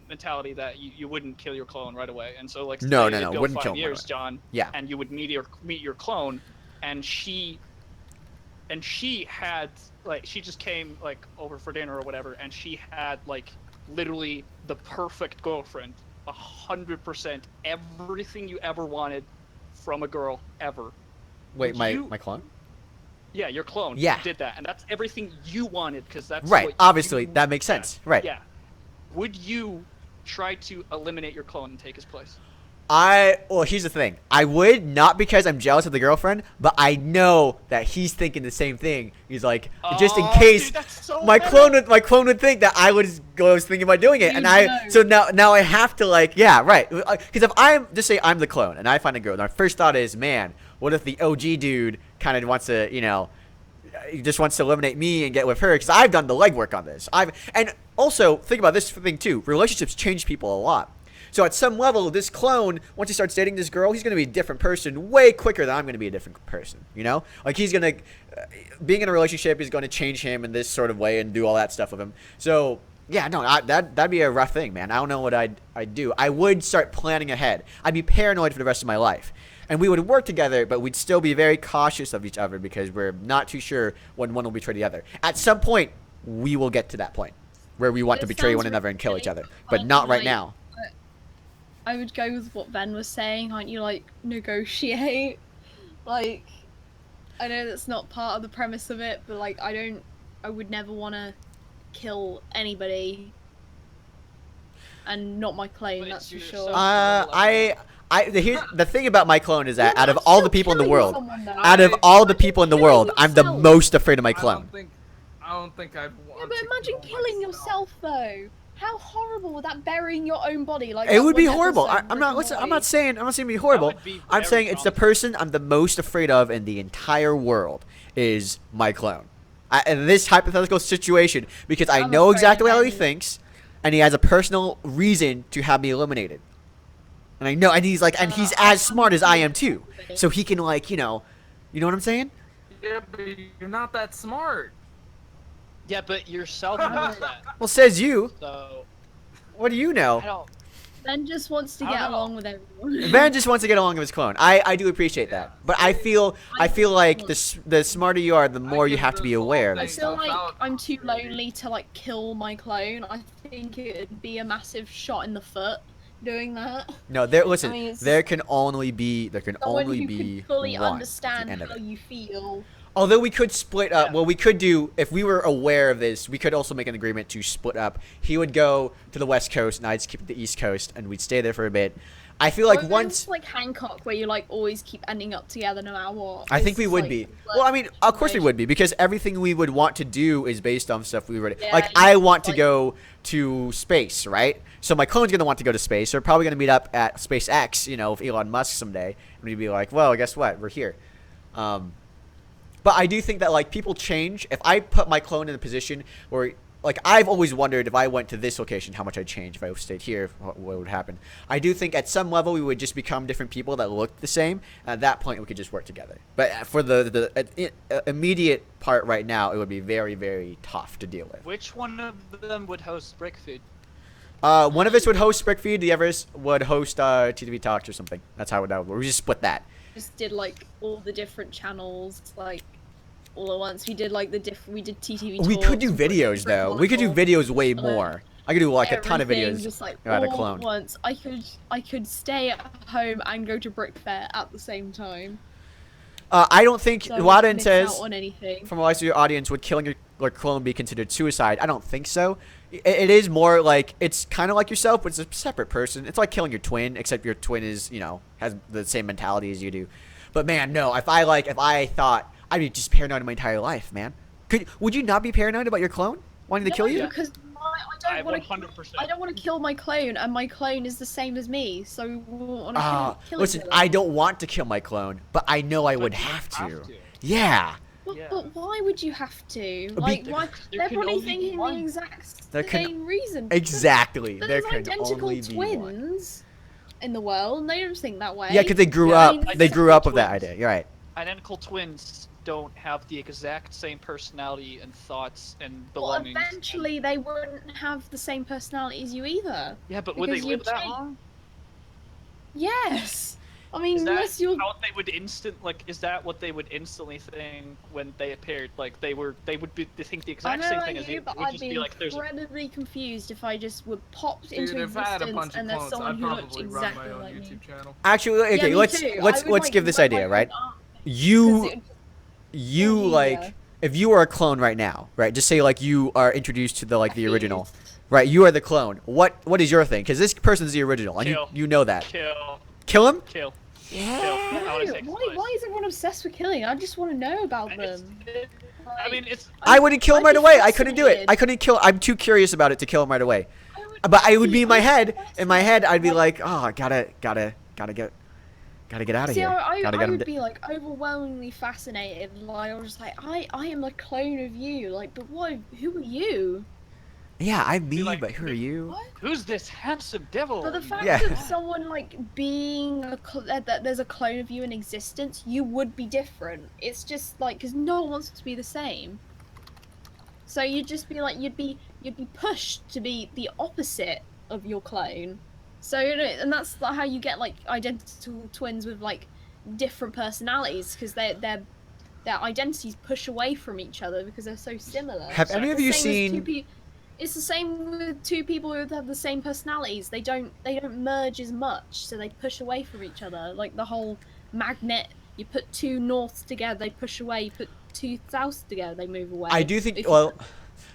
mentality that you wouldn't kill your clone right away, and so like No, say no, it'd no, go wouldn't 5 kill him right years, away. John. Yeah. And you would meet your clone, and she and she had like she just came like over for dinner or whatever, and she had like literally the perfect girlfriend, 100% everything you ever wanted from a girl ever. Wait, my clone? Yeah, your clone. Yeah. Did that, and that's everything you wanted because that's right. What Obviously, you that makes sense. had. Right. Yeah. Would you try to eliminate your clone and take his place? Well, here's the thing. I would, not because I'm jealous of the girlfriend, but I know that he's thinking the same thing. He's like, just in case dude, that's so my meta. clone would think that I was thinking about doing it, so now I have to like, yeah, right. Because if I'm just say I'm the clone and I find a girl, and my first thought is, man, what if the OG dude kind of wants to, he just wants to eliminate me and get with her because I've done the legwork on this. And also think about this thing too. Relationships change people a lot. So at some level, this clone, once he starts dating this girl, he's going to be a different person way quicker than I'm going to be a different person, Like, he's going to, being in a relationship is going to change him in this sort of way and do all that stuff with him. So, yeah, no, that'd be a rough thing, man. I don't know what I'd do. I would start planning ahead. I'd be paranoid for the rest of my life. And we would work together, but we'd still be very cautious of each other because we're not too sure when one will betray the other. At some point, we will get to that point where we want to betray one another and kill each other, but not right now. I would go with what Ben was saying, aren't you, like, negotiate? Like, I know that's not part of the premise of it, but, like, I would never want to kill anybody. And not my clone, that's for sure. The thing about my clone is that out of all the people in the world, I'm the most afraid of my clone. I don't think I'd want Yeah, but imagine killing yourself, though. How horrible would that, burying your own body like? It would be horrible. I'm not saying it'd be horrible. I'm saying it's the person I'm the most afraid of in the entire world is my clone. In this hypothetical situation, because I know exactly how he thinks, and he has a personal reason to have me eliminated. And I know, and he's like, and he's as smart as I am too, so he can like, you know what I'm saying? Yeah, but you're not that smart. Yeah, but yourself knows that. Well, says you. So, what do you know? I don't. Ben just wants to get along with everyone. Ben just wants to get along with his clone. I do appreciate that, but I feel like the smarter you are, the more you have to be aware of I this feel stuff. like I'm too lonely to like kill my clone. I think it would be a massive shot in the foot doing that. No, listen. There can only be fully one understand at the end of how it. you feel. Although we could split up, well, we could do, if we were aware of this, we could also make an agreement to split up. He would go to the West Coast, and I'd keep the East Coast, and we'd stay there for a bit. I feel like once... like Hancock, where you like always keep ending up together no matter what. I think we would be. Well, I mean, of course we would be, because everything we would want to do is based on stuff we already... Yeah, like, I want to go to space, right? So my clone's going to want to go to space. They're probably going to meet up at SpaceX, with Elon Musk someday. And we'd be like, well, guess what? We're here. But I do think that, like, people change. If I put my clone in a position where, like, I've always wondered if I went to this location, how much I'd change. If I stayed here, what would happen. I do think at some level we would just become different people that looked the same. At that point, we could just work together. But for the immediate part right now, it would be very, very tough to deal with. Which one of them would host Brickfeed? One of us would host Brickfeed. The others would host TTV Talks or something. That's how it would work. We just split that. Just did like all the different channels, like all at once. We did like we did TTV Talks. We could do videos though. We could do videos way more. I could do like a ton of videos. Just like about a all clone. at once. I could stay at home and go to Brick Fair at the same time. I don't think So Wadden miss says out on anything. from a your audience, would killing your clone be considered suicide? I don't think so. It is more like, it's kind of like yourself, but it's a separate person. It's like killing your twin, except your twin is, has the same mentality as you do. But man, no, if I thought, I'd be just paranoid my entire life, man. Would you not be paranoid about your clone wanting to kill you? Because I don't want to kill my clone, and my clone is the same as me, so we want to kill listen, each other. I don't want to kill my clone, but I know I would have to. Yeah. But why would you have to? Like, why? They're probably thinking the exact same reason. Exactly. There's identical twins in the world, and they don't think that way. Yeah, because they grew up. They grew up with that idea. You're right. Identical twins don't have the exact same personality and thoughts and Well, belongings. eventually they wouldn't have the same personality as you either. Yeah, but would they live that change. long? Yes. I mean, Is that unless you're. how they would is that what they would instantly think when they appeared? Like they would think the I exact know same like thing as you, you. but It would I'd just be be like there's incredibly confused if I just were popped into Dude, if I had a existence bunch of and there's clones, someone I'd who looked probably run exactly my own like me. YouTube channel. Actually, Yeah, okay, me let's too. let's I would, let's like, give this run my idea, own right? art, 'cause You it- you Oh, like yeah. if you were a clone right now, right? Just say like you are introduced to the like the Yes. original, right? You are the clone. What is your thing? Because this person's the original, and Kill. you know that. Kill. Kill him? Kill. Yeah. Kill. I wanna No, take his why place. is everyone obsessed with killing? I just want to know about It's- them. I mean, it's. I wouldn't kill him I'd right be away. I couldn't do it. fascinated. I couldn't kill. I'm too curious about it to kill him right away. But I would be in my head. In my head, I'd be like, oh, gotta get out of See, here. I Gotta get him. would be like overwhelmingly fascinated. Like I was just like, I am a clone of you. Like, but what? Who are you? Yeah, I'm me, like, but who are you? What? Who's this handsome devil? But the fact Yeah. that someone like being that there's a clone of you in existence, you would be different. It's just like because no one wants to be the same. So you'd just be like you'd be pushed to be the opposite of your clone. So and that's how you get like identical twins with like different personalities because their identities push away from each other because they're so similar. Have any of you Same as two seen? it's the same with two people who have the same personalities. They don't merge as much, so they push away from each other. Like the whole magnet, you put two norths together, they push away. You put two souths together, they move away. I do think. If you Well,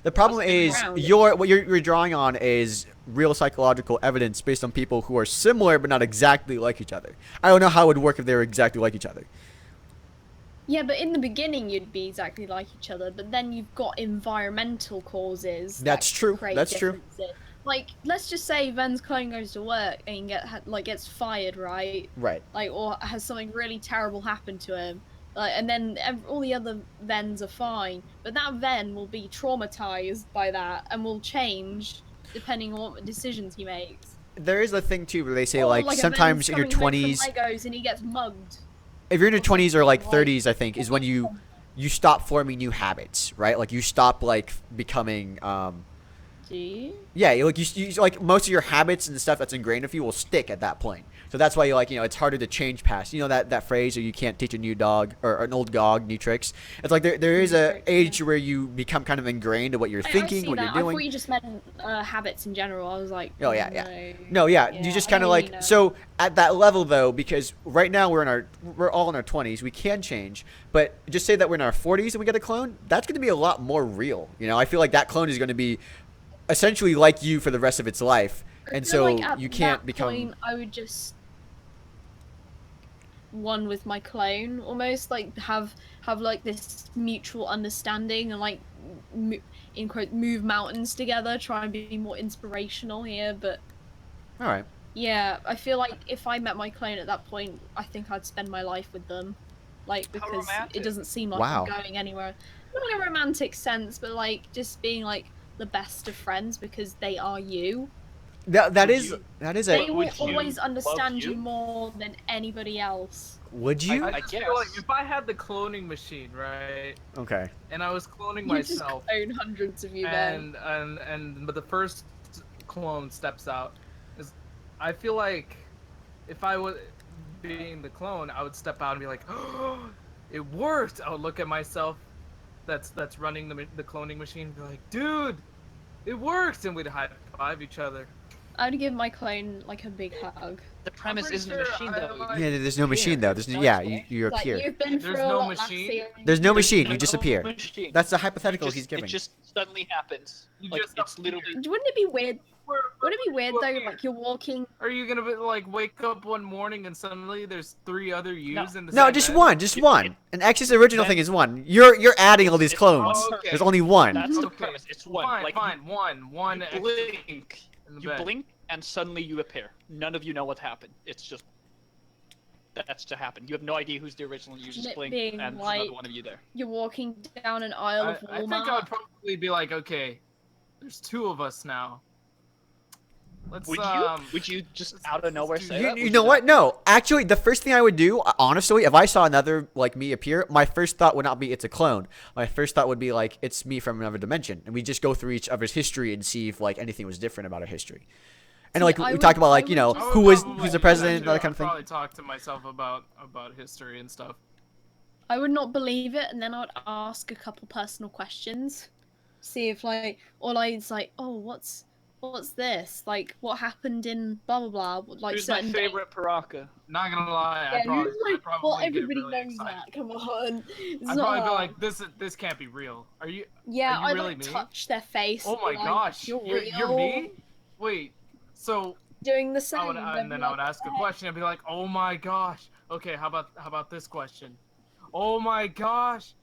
the problem spin is around. what you're drawing on is real psychological evidence based on people who are similar but not exactly like each other. I don't know how it would work if they were exactly like each other. Yeah, but in the beginning you'd be exactly like each other, but then you've got environmental causes. That's that true. create That's true. differences. Like, let's just say Ven's clone goes to work and gets fired, right? Right. Like, or has something really terrible happen to him. Like, and then all the other Vens are fine, but that Ven will be traumatized by that and will change depending on what decisions he makes. There is a thing too where they say Or like a Ven's sometimes in your coming home 20s, from Legos and he gets mugged. if you're in your 20s or like Like- 30s, I think is when you stop forming new habits, right? Like you stop like becoming Do you? yeah, you like most of your habits and the stuff that's ingrained with you will stick at that point. So that's why you like, it's harder to change past. You know that phrase, or you can't teach a new dog or an old dog new tricks. It's like there is a age where you become kind of ingrained to what you're I thinking, see what that. you're I doing. thought you just meant habits in general. I was like, Oh, yeah, no. yeah. No, yeah, you Yeah, just I kind of don't like really know. so at that level though, because right now we're all in our 20s, we can change, but just say that we're in our 40s and we get a clone, that's going to be a lot more real. I feel like that clone is going to be essentially like you for the rest of its life, and But, so like, at you can't that become. point, I would just one with my clone, almost like have like this mutual understanding and like in quote move mountains together. Try and be more inspirational here, but All right. yeah, I feel like if I met my clone at that point, I think I'd spend my life with them, like because romantic. it doesn't seem like Wow. I'm going anywhere. Not in a romantic sense, but like just being like the best of friends because they are you. That Would is you- that is They a. will would you always understand love you you? more than anybody else. Would you? I I just feel guess. like if I had the cloning machine, right, Okay. and I was cloning You just myself, clone hundreds of you then. but the first clone steps out, is I feel like if I was being the clone, I would step out and be like, oh, it worked. I would look at myself, that's running the cloning machine, and be like, dude, it worked, and we'd high five each other. I'd give my clone like a big hug. The premise pretty isn't a sure machine I though. like- Yeah, there's no machine though. There's no, yeah, you Like appear. you've been There's through a no lot last machine? series. There's no machine. You No just appear. machine. That's the hypothetical It he's just, giving. it just suddenly happens. You Like just it's appear. literally. Wouldn't it be weird? Wouldn't it be weird though? Appear. Like you're walking. Are you gonna be, like wake up one morning and suddenly there's 3 other yous in the No, same just bed? one, just one. An X's original thing is one. You're adding all these It's- clones. Oh, okay. There's only one. That's the Okay. premise. It's one. Fine, like fine, one you extra blink. in the You bed. blink and suddenly you appear. None of you know what happened. It's just that's to happen. You have no idea who's the original. You just It blink being and there's like- another one of you there. You're walking down an aisle of I Walmart. think I would probably be like, okay, there's 2 of us now. Let's Would you just out of nowhere say You, that? you Would know what? not? No, actually, the first thing I would do, honestly, if I saw another like me appear, my first thought would not be it's a clone. My first thought would be like it's me from another dimension, and we just go through each other's history and see if like anything was different about our history. And like we talked about, like, you know, who's the president, that kind of thing. I'd probably talk to myself about history and stuff. I would not believe it, and then I would ask a couple personal questions, see if like, or like it's like, oh, what's this? Like, what happened in blah blah blah? Like, who's my favorite Paraka? Not gonna lie, Yeah, I'd probably well, get everybody really knows excited. that. Come on, I'd probably be like, this can't be real. Are you? Yeah, are you I really like me? touch their face. Oh my like, gosh, you're you're me? Wait, so doing the same. and then I would ask a question and be like, oh my gosh. Okay, how about this question? Oh my gosh,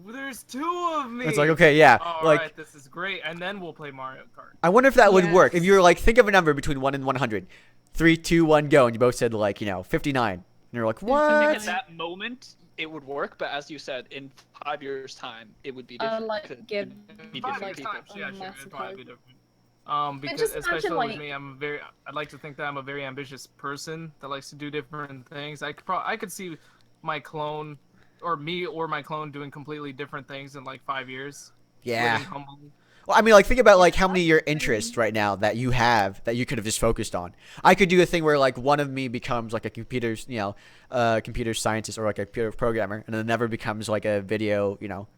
there's 2 of me. It's like, okay, yeah, All like right, this is great, and then we'll play Mario Kart. I wonder if that would work. If Yes. you were like, think of a number between 1 and 100. 3, 2, 1, go, and you both said like, you know, 59. And you're like, I think what? at that moment it would work, but as you said, in 5 years' time it would be different. like, Could give be Five different years people. time, yeah, sure, massive it'd probably hope. be different. Because just imagine, especially like- with me, I'd like to think that I'm a very ambitious person that likes to do different things. I could see my clone, or me or my clone, doing completely different things in like 5 years. Yeah. Living humbly. Well, I mean, like, think about like how many of your interests right now that you have that you could have just focused on. I could do a thing where like one of me becomes like a computer scientist or like a computer programmer, and then never becomes like a video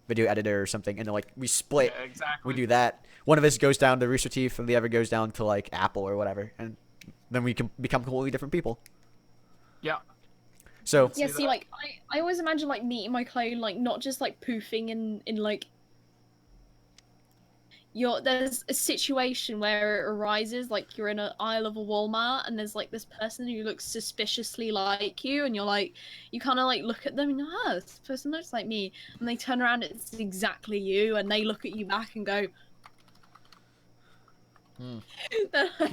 editor or something, and then like we split. Yeah, exactly. We do that. One of us goes down to Rooster Teeth, and the other goes down to like Apple or whatever, and then we can become completely different people. Yeah. So Yeah, See see, that? like, I always imagine, like, meeting my clone, like, not just, like, poofing in like, there's a situation where it arises, like, you're in an aisle of a Walmart, and there's, like, this person who looks suspiciously like you, and you're, like, you kind of, like, look at them, and you're, oh, this person looks like me, and they turn around, it's exactly you, and they look at you back and go, then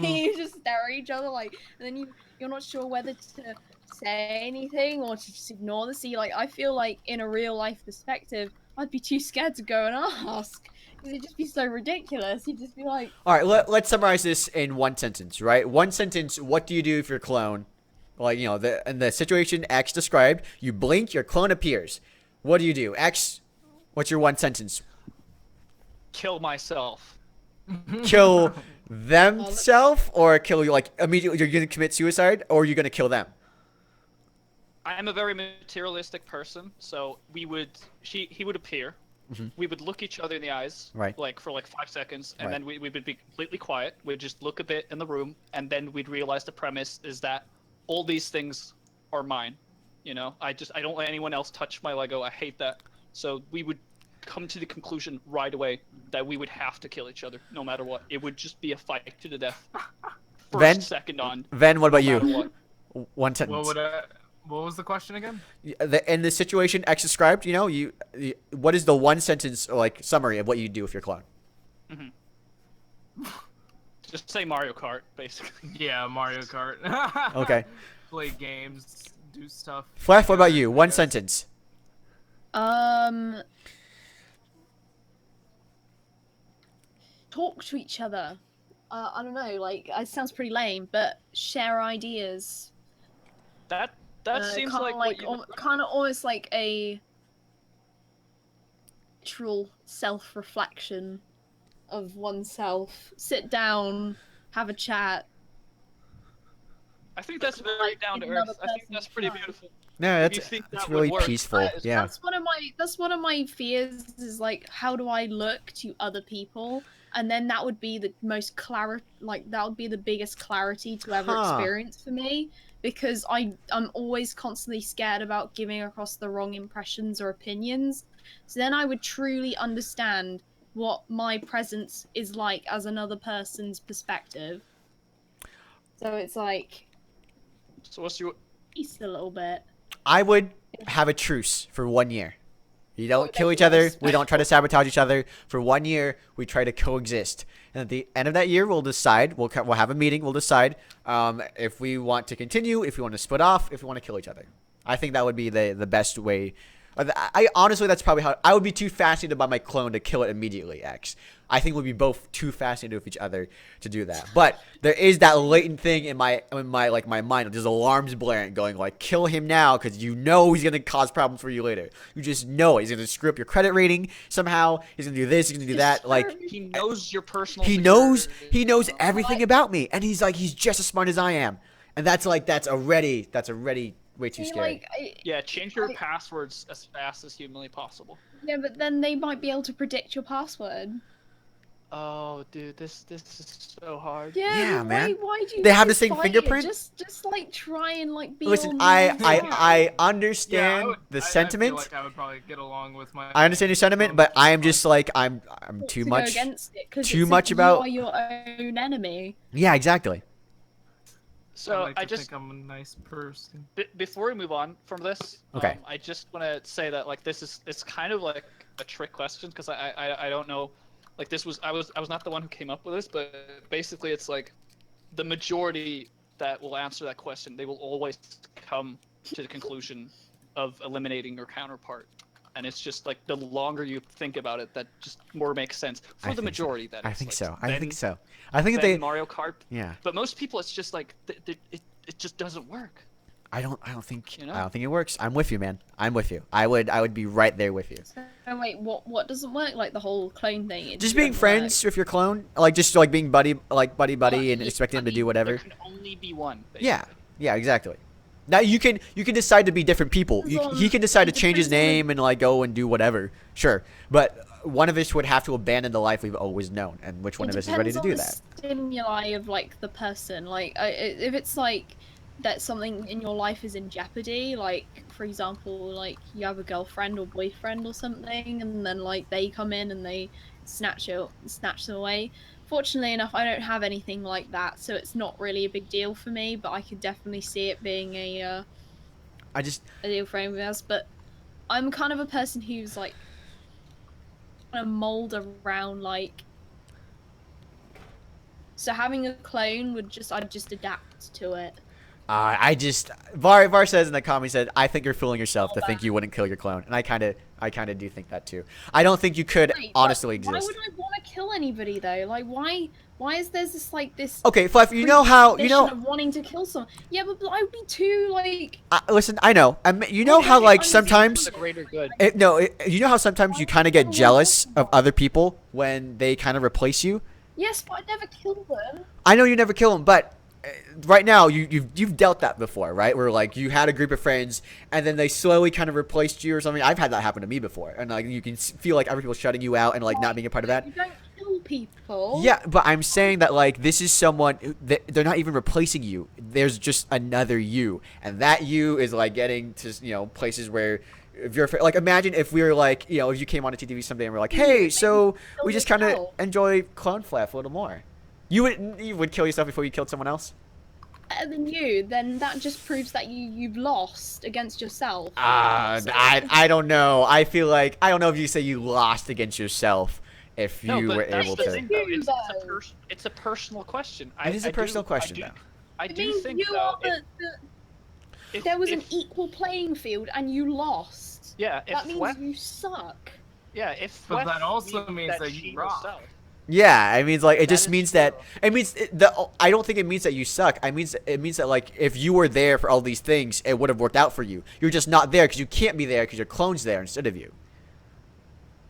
you just stare at each other, like, and then you're not sure whether to say anything or to just ignore the sea. Like, I feel like in a real life perspective, I'd be too scared to go and ask because it'd just be so ridiculous. You'd just be like, all right, let's summarize this in one sentence, right? One sentence. What do you do if your clone, like, you know, in the situation X described, you blink, your clone appears. What do you do? X, what's your one sentence? Kill myself. Kill themself, or kill you, like, immediately you're gonna commit suicide, or you're gonna kill them? I am a very materialistic person, so he would appear. Mhm. We would look each other in the eyes, Right. like for like 5 seconds, and Right. then we would be completely quiet. We'd just look a bit in the room, and then we'd realize the premise is that all these things are mine. You know, I don't let anyone else touch my Lego. I hate that. So we would come to the conclusion right away that we would have to kill each other, no matter what. It would just be a fight to the death. First, Then- second on. Ven, what about no matter you? what. One sentence. What was the question again? In the situation X described, you know, what is the one sentence like summary of what you do with your clone? Just say Mario Kart, basically. Yeah, Mario Kart. Okay. Play games, do stuff. Flash, what about you? One Yes. sentence. talk to each other. I don't know, like, it sounds pretty lame, but share ideas. That seems kinda like what you... kind of almost like a literal self-reflection of oneself. Sit down, have a chat. I think that's very like down to another earth. I think person's that's pretty time. beautiful. No, If you that's think that's that really would work, peaceful. Yeah. That's one of my fears is like, how do I look to other people? And then that would be the most that would be the biggest clarity to ever experience for me, because I'm always constantly scared about giving across the wrong impressions or opinions. So then I would truly understand what my presence is like as another person's perspective. So it's like, So what's your... peace a little bit. I would have a truce for 1 year. You don't kill each that's other. nice. We don't try to sabotage each other. For 1 year, we try to coexist. And at the end of that year, we'll decide. We'll have a meeting. We'll decide if we want to continue, if we want to split off, if we want to kill each other. I think that would be the best way I honestly, that's probably how I would be too fascinated by my clone to kill it immediately. X. I think we'd be both too fascinated with each other to do that. But there is that latent thing in my mind. There's alarms blaring, going like, kill him now, because you know he's gonna cause problems for you later. You just know it. He's gonna screw up your credit rating somehow. He's gonna do this. He's gonna do that. Like he knows your personal. He knows everything about me, and he's just as smart as I am. And that's already way too scary. Yeah, change your passwords as fast as humanly possible. Yeah, but then they might be able to predict your password. Oh, dude, this is so hard. Yeah, man. Why do you? They have the same fingerprint. Just like try and like be. Listen, I understand the sentiment. I feel like I would probably get along with my. I understand your sentiment, but I am just like I'm too much. Go against it, too much about. You are your own enemy. Yeah, exactly. So I think I'm a nice person. Before we move on from this, okay. I just want to say that like it's kind of like a trick question because I don't know. Like I was not the one who came up with this, but basically it's like the majority that will answer that question, they will always come to the conclusion of eliminating your counterpart. And it's just like the longer you think about it, that just more makes sense for the majority. That I think so. I think they Mario Kart. Yeah. But most people, it's just like it just doesn't work. I don't think it works. I'm with you, man. I'm with you. I would be right there with you. So wait, what doesn't work? Like the whole clone thing? Just being friends with your clone, just being buddy, and expecting him to do whatever. There can only be one. Basically. Yeah, exactly. Now you can decide to be different people. He can decide to change his name and go and do whatever. Sure, but one of us would have to abandon the life we've always known, and which one of us is ready to do that? Stimuli of the person, if it's that something in your life is in jeopardy, for example, you have a girlfriend or boyfriend or something, and then they come in and they snatch them away. Fortunately enough, I don't have anything like that, so it's not really a big deal for me, but I could definitely see it being a deal for anyone else. But I'm kind of a person who's kind of mold around so having a clone I'd just adapt to it. Var says in the comment, said, I think you're fooling yourself to think you wouldn't kill your clone. And I kind of do think that too. I don't think you could honestly exist. Why would I want to kill anybody though? Why is there this Okay, Fluff, of wanting to kill someone? Yeah, but I would be too listen, I know. You know how sometimes the greater good. You know how sometimes you kind of get jealous of other people when they kind of replace you? Yes, but I never kill them. I know you never kill them, but right now you've dealt that before, right? Where you had a group of friends and then they slowly kind of replaced you or something. I've had that happen to me before, and you can feel other people shutting you out and not being a part of that. You don't kill people. Yeah, but I'm saying that this is someone they're not even replacing you. There's just another you, and that you is getting to places where. If you're imagine if we were if you came on a TTV someday and we're hey, so we just kind of enjoy Clone Flaff a little more. You would kill yourself before you killed someone else? Better than you, then that just proves that you've lost against yourself. I don't know. I feel I don't know if you say you lost against yourself if you were able to. It's a personal question. It is a personal question, though. I do think if there was an equal playing field and you lost, that means you suck. Yeah, but that also means that you rock. Yeah, it means it just means that it means I don't think it means that you suck. It means that if you were there for all these things, it would have worked out for you. You're just not there because you can't be there because your clone's there instead of you.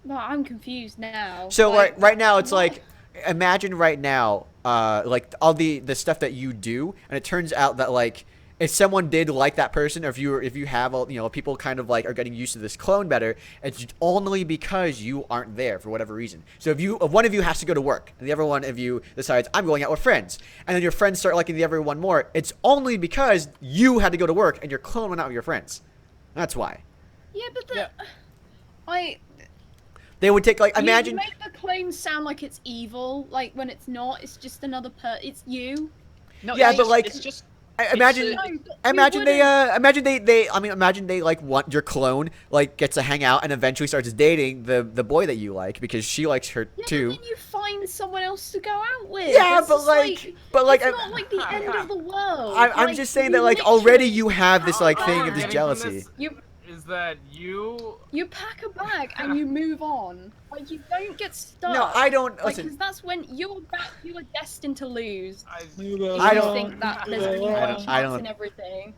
Well, I'm confused now. So right now it's imagine right now all the stuff that you do, and it turns out that if someone did like that person, or if you have people kind of are getting used to this clone better, it's only because you aren't there for whatever reason. So if one of you has to go to work and the other one of you decides I'm going out with friends, and then your friends start liking the other one more, it's only because you had to go to work and your clone went out with your friends. That's why. Yeah, but they would take imagine. You make the clone sound like it's evil, when it's not. It's just another it's you. No, yeah, but it's just. Imagine they want your clone gets to hang out and eventually starts dating the boy that you like because she likes her too. Then you find someone else to go out with. Yeah, it's but it's not the end of the world. I'm just saying that already you have this thing of this jealousy. is that you pack a bag and you move on. Like, you don't get stuck. No, I don't. Like, Listen, because that's when you are destined to lose. I If you think that there's only one I chance don't- in everything.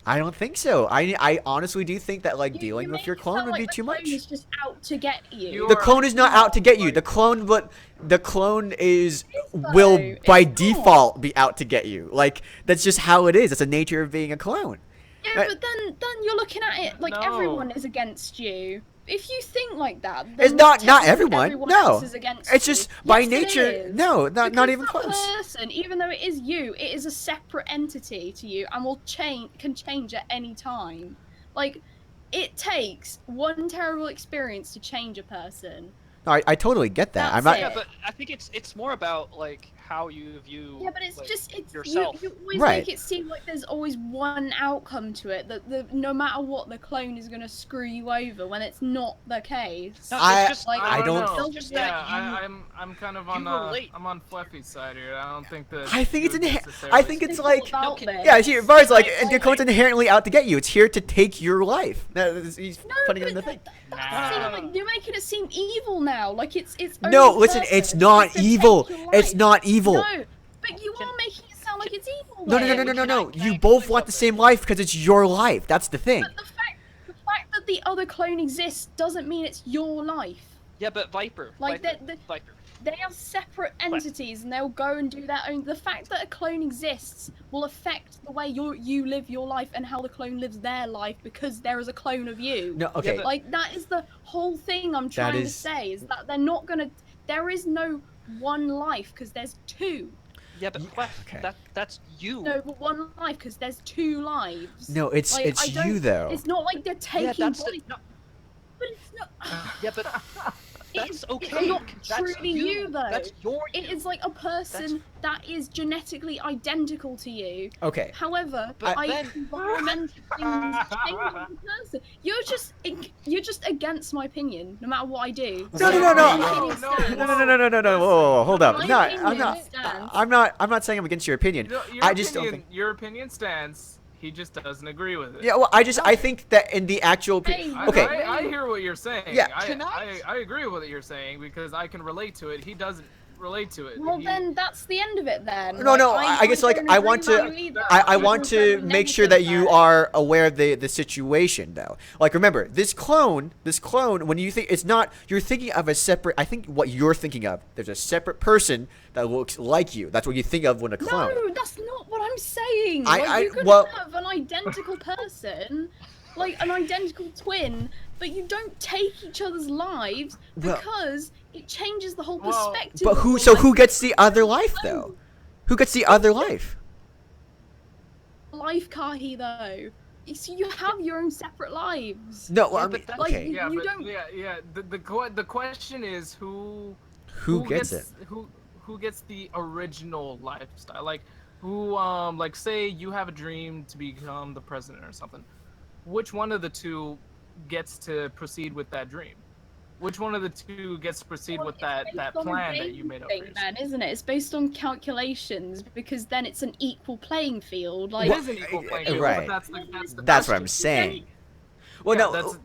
I don't think so. I honestly do think that like You dealing with make your it clone sound would like be the too clone much. is just out to get you. The clone is not out to get you. The clone, will though. by It's not. default be out to get you. Like that's just how it is. It's the nature of being a clone. Yeah, but then you're looking at it like No. everyone is against you. If you think like that, then It's not technically everyone. No, else is against it's you. just by Yes, it nature. is. No, not Because even that close. person, even though it is you, it is a separate entity to you and can change at any time. Like, it takes one terrible experience to change a person. No, I totally get that. I'm That's not. it. Yeah, but I think it's more about like how you view. Yeah, but it's like, just yourself. you always Right. make it seem like there's always one outcome to it. That no matter what, the clone is gonna screw you over when it's not the case. No, I- it's just like, I don't- know. It's just Yeah, that you. I'm kind of you on relate. I'm on Fluffy's side here. I don't think that. I think you it's would I think it's Think like. about No, this. Yeah, see, Var's like, Like, the clone's inherently out to get you. It's here to take your life. He's No, putting it but in the thing. that's seem like you're making it seem evil now. Like it's No, only listen, purpose it's is not to evil. take your It's life. not evil. No, but you are making it sound like it's evil. No, no, no, though. no, no, Can I- no. can I You explain both want the something? same life because it's your life. That's the thing. But the fact that the other clone exists doesn't mean it's your life. Yeah, but Viper. Like, Viper, the- Viper. They are separate entities, and they'll go and do their own. The fact that a clone exists will affect the way you live your life and how the clone lives their life because there is a clone of you. No, okay. but- Like, that is the whole thing I'm trying to is- say, is that they're not gonna. There is no one life because there's two. Yeah, but Yeah, Clef, okay. that's you. No, but one life because there's two lives. No, it's Like, I it's don't- you though. It's not like they're taking Yeah, that's body, no, but it's not. yeah, but that's It's okay. not That's truly you, though. That's your you. It is like a person that is genetically identical to you. Okay. However, But by then- environmental things changing the person, you're just against my opinion, no matter what I do. No, no, no, no. My opinion No, stands. No, no, no, no, no, no, no. Whoa, hold up. My No, opinion I'm not. stands. I'm not saying I'm against your opinion. Your I just don't think. Your opinion stands. He just doesn't agree with it. Yeah, well, I think that in the actual. Hey, Okay. I hear what you're saying. Yeah. I agree with what you're saying because I can relate to it. He doesn't relate to it. Well, He- then that's the end of it. Then. No, no, I guess, like, don't I agree want with to- you either. I You're want to very make sure that negative you about it. are aware of the situation though. Like remember, this clone, when you think it's not, you're thinking of a separate. I think what you're thinking of, there's a separate person that looks like you. That's what you think of when a clone. No, that's not what I'm saying. I- Like, I- you could well- have an identical person, like an identical twin, but you don't take each other's lives Well- because it changes the whole Well- perspective. But of who? your So life. who gets the other life though? Who gets the other life? Life, Kahi, though. So you have your own separate lives. No, well, Yeah, I but mean, that's- Like, okay. yeah, you but don't- yeah. The question is who Who gets it? Who gets the original lifestyle? Like who like say you have a dream to become the president or something. Which one of the two gets to proceed with that dream? Which one of the two gets to proceed Well, with it's that based on a plan that you game made up? thing, for yourself? then, isn't it? It's based on calculations because then it's an equal playing field. Like, It is an equal playing field, right. but that's the That's what I'm question. saying. Well, Yeah, no.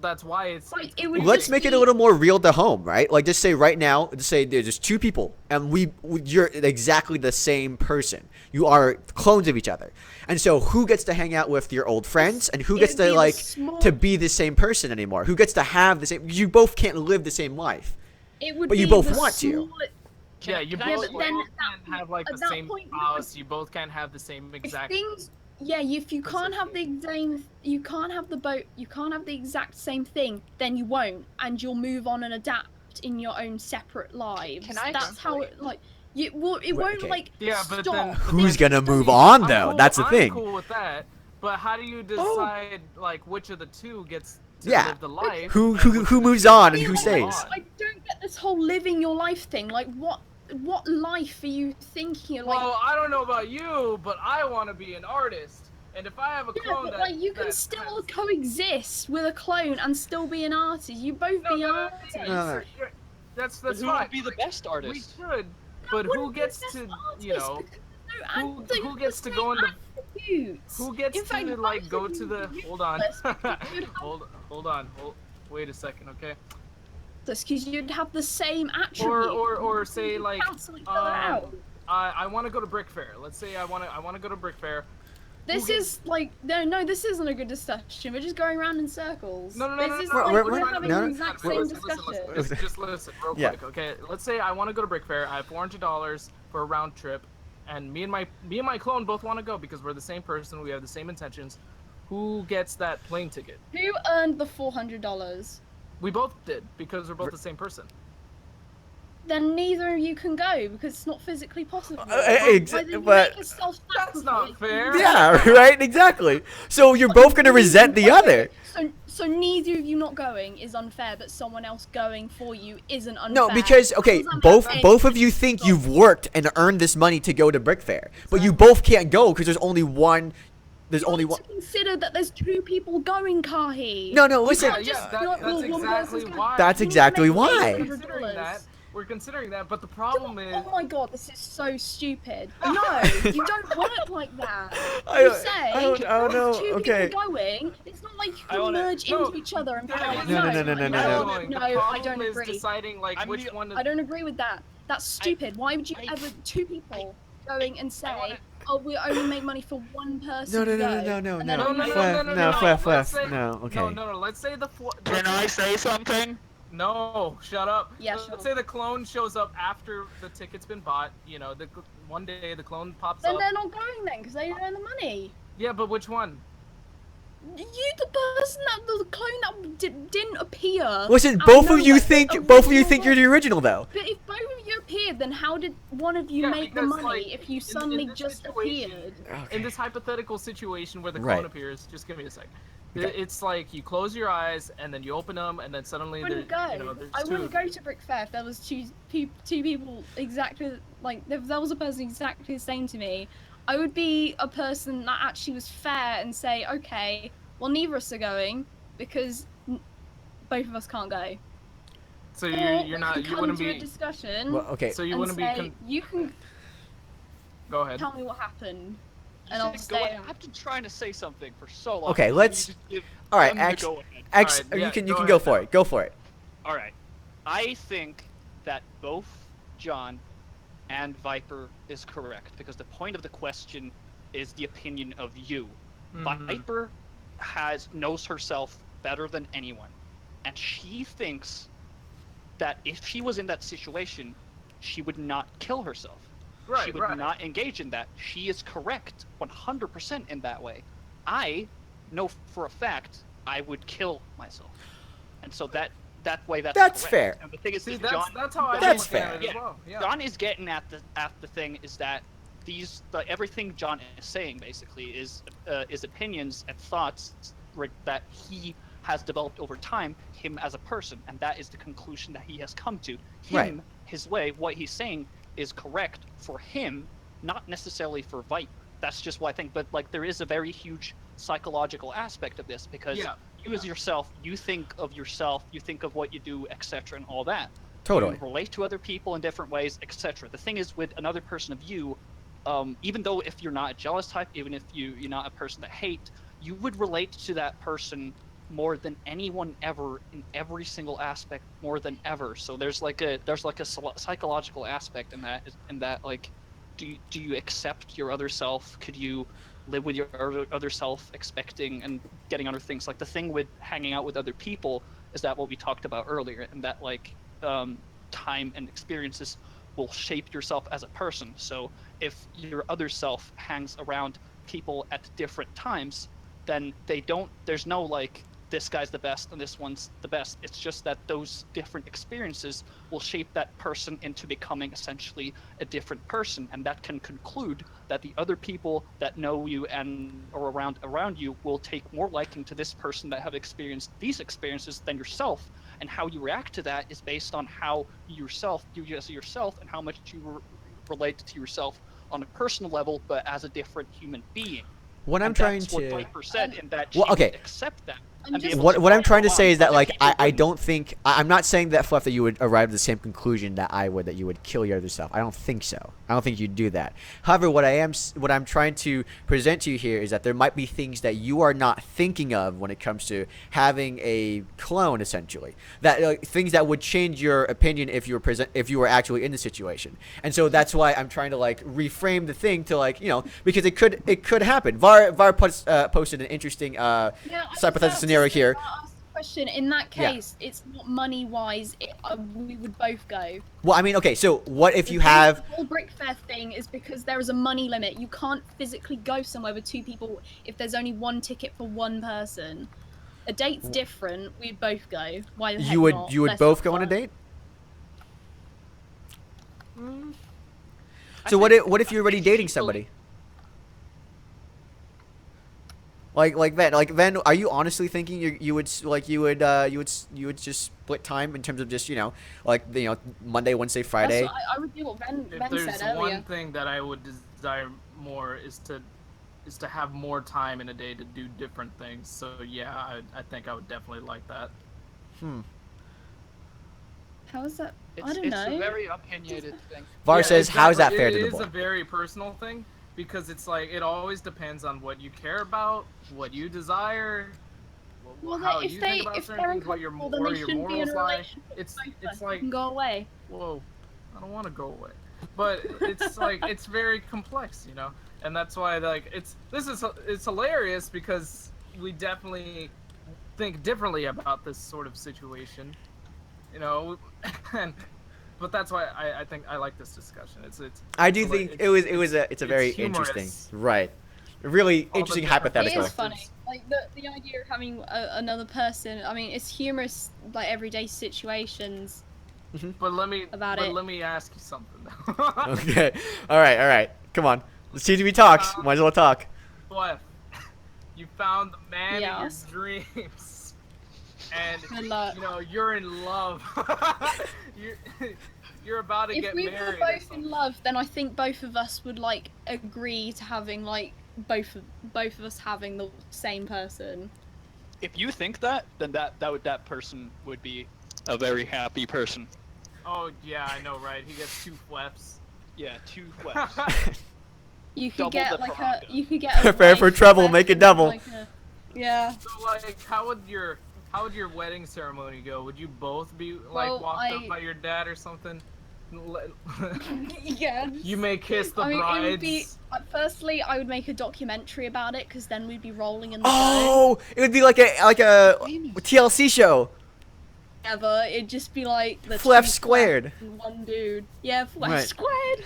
that's why it's. Like, it would Let's just make it be- a little more real to home, right? Like, just say right now, just say there's just two people, and you're exactly the same person. You are clones of each other, and so who gets to hang out with your old friends, and who It gets would be to the like small- to be the same person anymore? Who gets to have the same? You both can't live the same life. It would But you be both the want to. small- Yeah, you Can I both, but you then both at that can't have like at the that same point, you spouse. You both can't have the same If exact. things, yeah, if you can't have the same, you can't have you can't have the exact same thing, then you won't, and you'll move on and adapt in your own separate lives. Can I That's how it like. It won't okay. like Yeah, but stop. then- Who's Then gonna stop. move on I'm though? cool- That's the I'm thing. cool with that, but how do you decide like which of the two gets to Yeah. live the life? Who and who which who of the moves two on and gets who to stays? move on? I don't get this whole living your life thing. Like, what life are you thinking? Like, Well, I don't know about you, but I want to be an artist, and if I have a yeah, clone but that like you can that still has- coexist with a clone and still be an artist. You both No, be no, no, artists. No. That's But who fine. would be the best We artist? should, but who Wouldn't be gets the to best you artist know? because no who acting gets is to the go same into- acting cute. Who gets In fact, to like both go of to you the? are Hold on. useless because you'd have- hold on. Wait a second, okay? That's because you'd have the same attribute. Or say You'd like cancel each other out. I want to go to Brick Fair. Let's say I want to go to Brick Fair. This is like no, this isn't a good discussion. We're just going around in circles. No. This is We're- like we're- we're having no, the no. exact Listen, same listen, discussion. just listen real Yeah. quick, okay? Let's say I want to go to Brick Fair. I have $400 for a round trip, and me and my clone both want to go because we're the same person. We have the same intentions. Who gets that plane ticket? Who earned the $400? We both did because we're both the same person. Then neither of you can go because it's not physically possible. But That's not fair. yeah, right, exactly. So you're both gonna resent the other. So neither of you not going is unfair, but someone else going for you isn't unfair. No, because okay, How does that make both of any you think sense? you've worked and earned this money to go to Brick Fair, but you both can't go because there's only one. There's only You one. need to consider that there's two people going, Kahi. No, listen. can't just Yeah, not that's one exactly person's going. why. That's You need to exactly make why. $800. We're considering that, but the problem is. Oh my god, this is so stupid. No, you don't work like that. I You don't- say I don't know, there's two okay. people going. It's not like you I can wanna- merge No, into each other and be no, like, no, no, no, no, no, no, no. no, The I problem don't is agree. deciding like I'm which the- one. I don't agree with that. That's stupid. Why would you I- ever two people going and say, wanna- oh, we only make money for one person? No, to no, go, no, no, and no, then no, only no, one no, person Flef, goes? Let's say- no, okay. No. Let's say the. Can I say something? No, shut up. Yeah, Let's sure. say the clone shows up after the ticket's been bought. You know, one day the clone pops Then up. they're not going then because they didn't earn the money. Yeah, but which one? You, the person that the clone that didn't appear. Listen, out both of you nowhere, think the both of you original think you're the original though. But if both of you appeared, then how did one of you Yeah, make the because, money like, if you in suddenly this just situation- appeared? In this hypothetical situation where the Right. clone appears, just give me a sec. Okay. It's like you close your eyes and then you open them and then suddenly I wouldn't go. there's I two. wouldn't go to Brick Fair if there was two people exactly like if there was a person exactly the same to me. I would be a person that actually was fair and say, okay, well neither of us are going because both of us can't go. So Or you're we not could you come wouldn't to a be. discussion. Well, okay. So you and wouldn't be. say, you can Go ahead. tell me what happened, You and I'll said go stay. ahead. I've been trying to say something for so long. Okay, You let's- just give All right, them the X, go ahead. X, Alright, yeah, you go can go ahead for now. it. Go for it. All right. I think that both John and Viper is correct because the point of the question is the opinion of you. Mhm. Viper knows herself better than anyone, and she thinks that if she was in that situation, she would not kill herself. She Right, would right. not engage in that. She is correct 100% in that way. I know for a fact I would kill myself, and so that way that's That's correct. fair. And the thing is, See, John, that's how I That's look at fair. it as well. Yeah. John is getting at the thing is that everything John is saying basically is opinions and thoughts that he has developed over time, him as a person, and that is the conclusion that he has come to. Right. His way, what he's saying is correct for him, not necessarily for Viper. That's just what I think. But like, there is a very huge psychological aspect of this because Yeah. you as yourself, you think of yourself, you think of what you do, etc., and all that. Totally. You relate to other people in different ways, etc. The thing is, with another person of you, even though if you're not a jealous type, even if you're not a person that hate, you would relate to that person more than anyone ever in every single aspect, more than ever. So there's like a psychological aspect in that like, do you accept your other self? Could you live with your other self, expecting and getting other things? Like the thing with hanging out with other people is that what we talked about earlier, and that like time and experiences will shape yourself as a person. So if your other self hangs around people at different times, then there's no like, this guy's the best and this one's the best. It's just that those different experiences will shape that person into becoming essentially a different person, and that can conclude that the other people that know you and are around you will take more liking to this person that have experienced these experiences than yourself, and how you react to that is based on how you as yourself and how much you relate to yourself on a personal level, but as a different human being. What I'm And trying that's what to. Viper said, in that she Well, okay. would accept that. What I'm trying to say is that like I don't think I'm not saying that Fluff that you would arrive at the same conclusion that I would, that you would kill your other self. I don't think so. I don't think you'd do that. However, what I'm trying to present to you here is that there might be things that you are not thinking of when it comes to having a clone, essentially. That things that would change your opinion if you were actually in the situation. And so that's why I'm trying to like reframe the thing to like, because it could happen. Var posted an interesting hypothetical scenario here. Question. In that case, it's not money wise. We would both go. Well, I mean, okay. So what if you have the whole brick fair thing is because there is a money limit. You can't physically go somewhere with 2 people if there's only 1 ticket for 1 person. A date's different. We'd both go. Why the heck not? You would both go on a date? So what if you're already dating somebody? Like Ven, are you honestly thinking you would just split time in terms of just Monday, Wednesday, Friday? I would do what Ven said earlier. If there's one thing that I would desire more is to have more time in a day to do different things. So yeah, I think I would definitely like that. How is that? I don't know. It's a very opinionated thing. Var says, exactly. How is that fair to the boy? It is a very personal thing. Because it's like, it always depends on what you care about, what you desire, how you think about certain things, where your morals lie. It's like, go away. Whoa, I don't want to go away. But it's like, it's very complex, and that's why like it's hilarious because we definitely think differently about this sort of situation, and. But that's why I think I like this discussion. I do think it's a very interesting, right? Really interesting hypothetical. It is funny, like the idea of having another person. I mean, it's humorous, like everyday situations. But let me ask you something. Okay, all right. Come on, the TTV Talks. Might as well talk. What? You found the man of your dreams. And you're in love. you're about to get married. If we were both in love, then I think both of us would like agree to having like both of us having the same person. If you think that, then that person would be a very happy person. Oh yeah, I know, right? He gets 2 fleps. Yeah, 2 fleps. You could get a fair for trouble, make it double. Yeah. So like, how would your wedding ceremony go? Would you both be like walked up by your dad or something? Yeah. You may kiss the brides. It would be, firstly, I would make a documentary about it because then we'd be rolling in the it would be like a TLC show. Ever, it'd just be like the Flef squared. One dude. Yeah, Flef squared.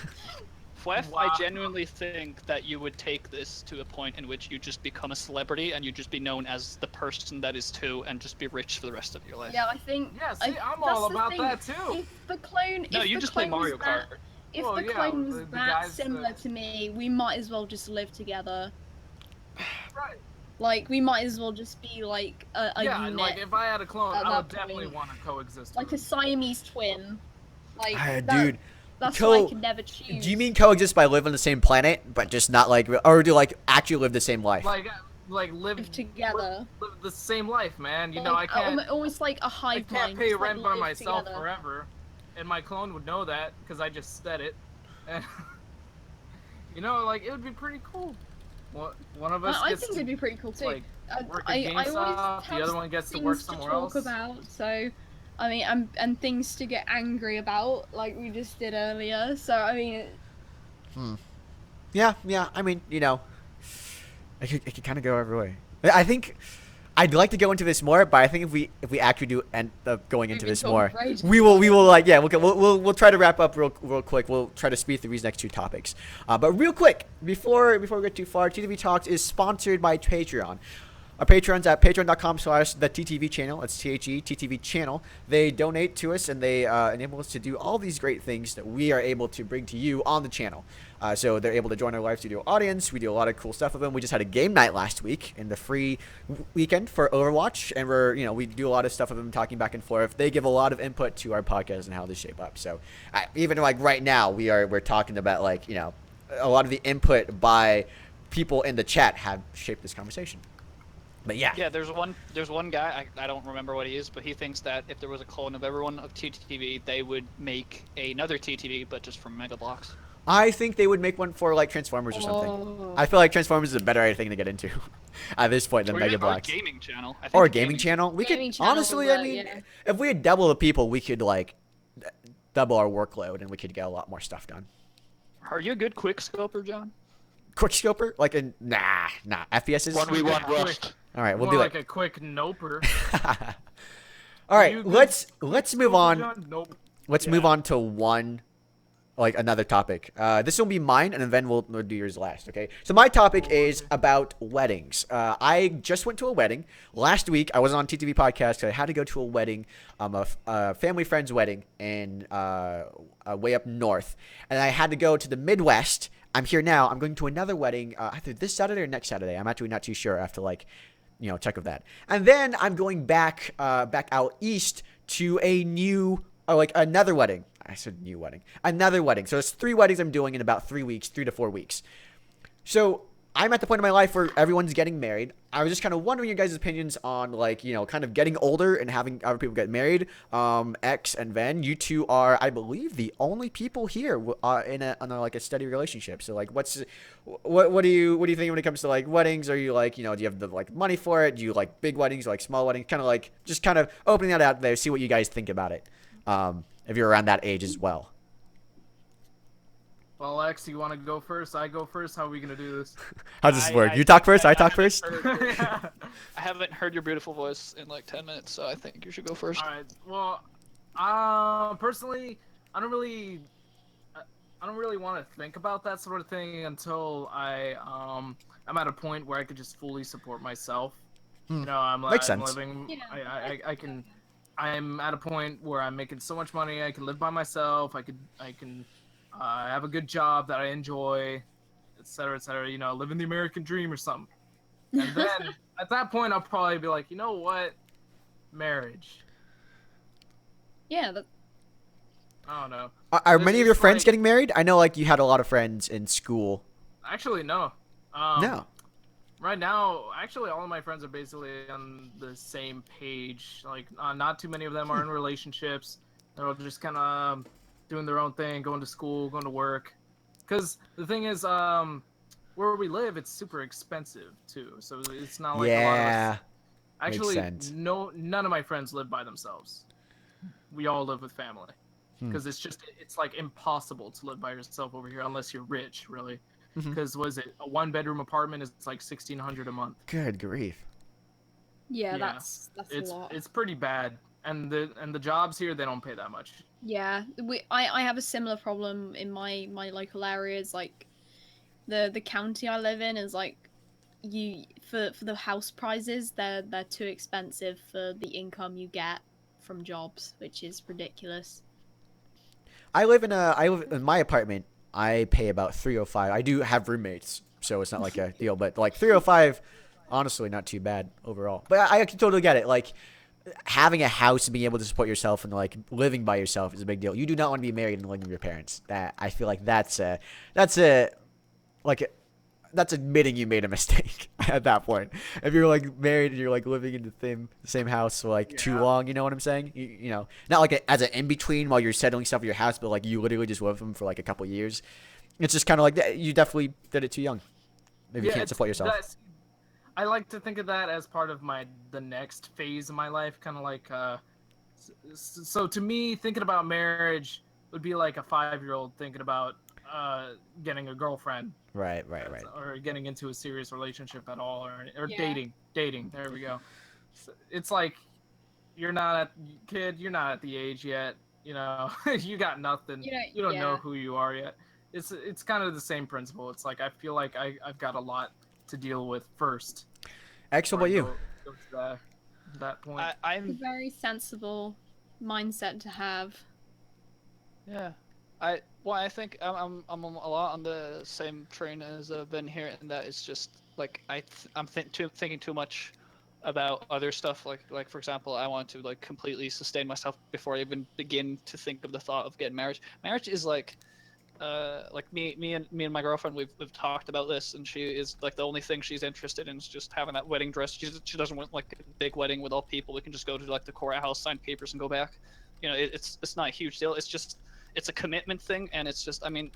Flef, wow. I genuinely think that you would take this to a point in which you just become a celebrity and you just be known as the person that is 2 and just be rich for the rest of your life. Yeah, I think. Yeah, see, I'm all about that too. If the clone, no, you just play Mario Kart. If the clone was that similar to me, we might as well just live together. Right. Like, we might as well just be like a unit. Yeah, like if I had a clone, I would definitely want to coexist. Like a Siamese twin. Like, dude. That's why I could never choose. Do you mean coexist by living on the same planet, but just not like, or do like actually live the same life? Like live together. Live the same life, man. I can't. Almost like a hive mind. I can't pay rent by myself forever, and my clone would know that because I just said it. And like it would be pretty cool. One of us. I think it'd be pretty cool too. Like, work at GameStop, the other one gets to work somewhere else. So. I mean, and things to get angry about, like we just did earlier. So I mean. Yeah. I mean, it could kind of go every way. I think I'd like to go into this more, but I think if we actually do end up going into this more, we will we'll try to wrap up real quick. We'll try to speed through these next 2 topics. But real quick, before we get too far, TTV Talks is sponsored by Patreon. Our patrons at patreon.com/TTV channel. It's TTV channel. They donate to us and they enable us to do all these great things that we are able to bring to you on the channel. So they're able to join our live studio audience. We do a lot of cool stuff with them. We just had a game night last week in the free weekend for Overwatch, and we do a lot of stuff with them, talking back and forth. They give a lot of input to our podcast and how they shape up. So even like right now, we're talking about like a lot of the input by people in the chat have shaped this conversation. But yeah. Yeah, there's one guy, I don't remember what he is, but he thinks that if there was a clone of everyone of TTV, they would make another TTV, but just from Mega Blocks. I think they would make one for like Transformers or something. Oh. I feel like Transformers is a better thing to get into at this point than Mega Or a Blocks. gaming channel. I think Or a gaming channel. We Gaming could channel, honestly, but, I mean, yeah. if we had double the people, we could like double our workload and we could get a lot more stuff done. Are you a good quick scoper, John? Quick scoper, like a nah. FPSs. 1v1 Rust. All right, we'll More do like it. a quick noper. All right, You good let's move on. John? Nope. Let's move on to another topic. This will be mine, and then we'll do yours last. Okay. So my topic is about weddings. I just went to a wedding last week. I wasn't on TTV podcast because I had to go to a wedding, a family friend's wedding in way up north, and I had to go to the Midwest. I'm here now. I'm going to another wedding either this Saturday or next Saturday. I'm actually not too sure. I have to check with that. And then I'm going back out east to another wedding. I said new wedding. Another wedding. So it's 3 weddings I'm doing in about 3 weeks, 3 to 4 weeks. So I'm at the point in my life where everyone's getting married. I was just kind of wondering your guys' opinions on kind of getting older and having other people get married. X and Ven, you two are, I believe, the only people here in a steady relationship. So what do you think when it comes to weddings? Are you do you have the money for it? Do you like big weddings, small weddings? Kind of just kind of opening that out there, see what you guys think about it. If you're around that age as well. Well, Lex, you want to go first? I go first? How are we going to do this? How does this work? You talk first, I talk first? Yeah. I haven't heard your beautiful voice in like 10 minutes, so I think you should go first. All right. Well, personally, I don't really want to think about that sort of thing until I'm at a point where I could just fully support myself. You know, Makes sense. living. Yeah. I can. I'm at a point where I'm making so much money. I can live by myself. I can have a good job that I enjoy, etc., etc. You know, living the American dream or something. And then at that point, I'll probably be like, you know what, marriage. Yeah. I don't know. Are many of your It's friends getting married? I know you had a lot of friends in school. Actually, no. No. Right now, actually, all of my friends are basically on the same page. Not too many of them are in relationships. They're all just kind of doing their own thing, going to school, going to work. Because the thing is, where we live, it's super expensive too. So it's not like a lot of us. Actually, makes sense. None of my friends live by themselves. We all live with family. Because it's impossible to live by yourself over here unless you're rich, really. Because was it a 1-bedroom apartment is like $1,600 a month. Good grief. Yeah, that's a lot. It's pretty bad, and the jobs here, they don't pay that much. Yeah, I have a similar problem in my local areas. Like the county I live in is for the house prices, they're too expensive for the income you get from jobs, which is ridiculous. I live in my apartment. I pay about $305. I do have roommates, so it's not like a deal, but $305, honestly, not too bad overall. But I can totally get it. Having a house and being able to support yourself and living by yourself is a big deal. You do not want to be married and living with your parents. That I feel like that's admitting you made a mistake at that point. If you're married and you're living in the same house for too long, you know what I'm saying? You know, not as an in between while you're settling stuff in your house, but you literally just live with them for a couple years. It's just kind of like that. You definitely did it too young. Maybe you can't support yourself. I like to think of that as part of the next phase of my life, kind of so to me, thinking about marriage would be like a 5-year-old thinking about getting a girlfriend. Right. Or getting into a serious relationship at all, or Yeah. dating. There we go. It's like you're not at the age yet. You know, you got nothing. You don't know who you are yet. It's kind of the same principle. It's I feel like I've got a lot to deal with first. X, what about you? Go to that point. It's a very sensible mindset to have. Yeah, I think I'm a lot on the same train as Ben here, and that is just I'm thinking too much about other stuff. Like for example, I want to completely sustain myself before I even begin to think of the thought of getting married. Marriage is like me and my girlfriend, we've talked about this, and she is like the only thing she's interested in is just having that wedding dress. She doesn't want like a big wedding with all people. We can just go to like the courthouse, sign papers, and go back. You know, it's not a huge deal. It's just it's a commitment thing, and it's just I mean,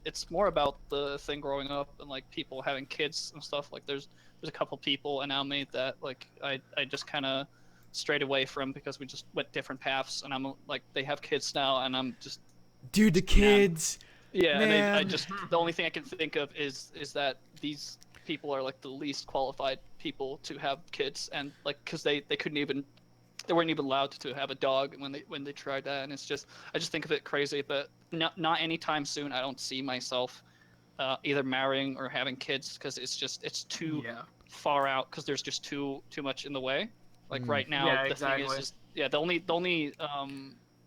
it's more about the thing growing up and like people having kids and stuff. Like there's a couple people and me that like I just kind of strayed away from because we just went different paths, and I'm like they have kids now, and I'm just Dude, the kids. yeah, Man. and I just the only thing I can think of is that these people are like the least qualified people to have kids, and like because they weren't even allowed to have a dog when they tried that, and it's just I just think of it crazy, but not anytime soon. I don't see myself either marrying or having kids because it's too far out because there's just too much in the way. Like right now, the thing is the only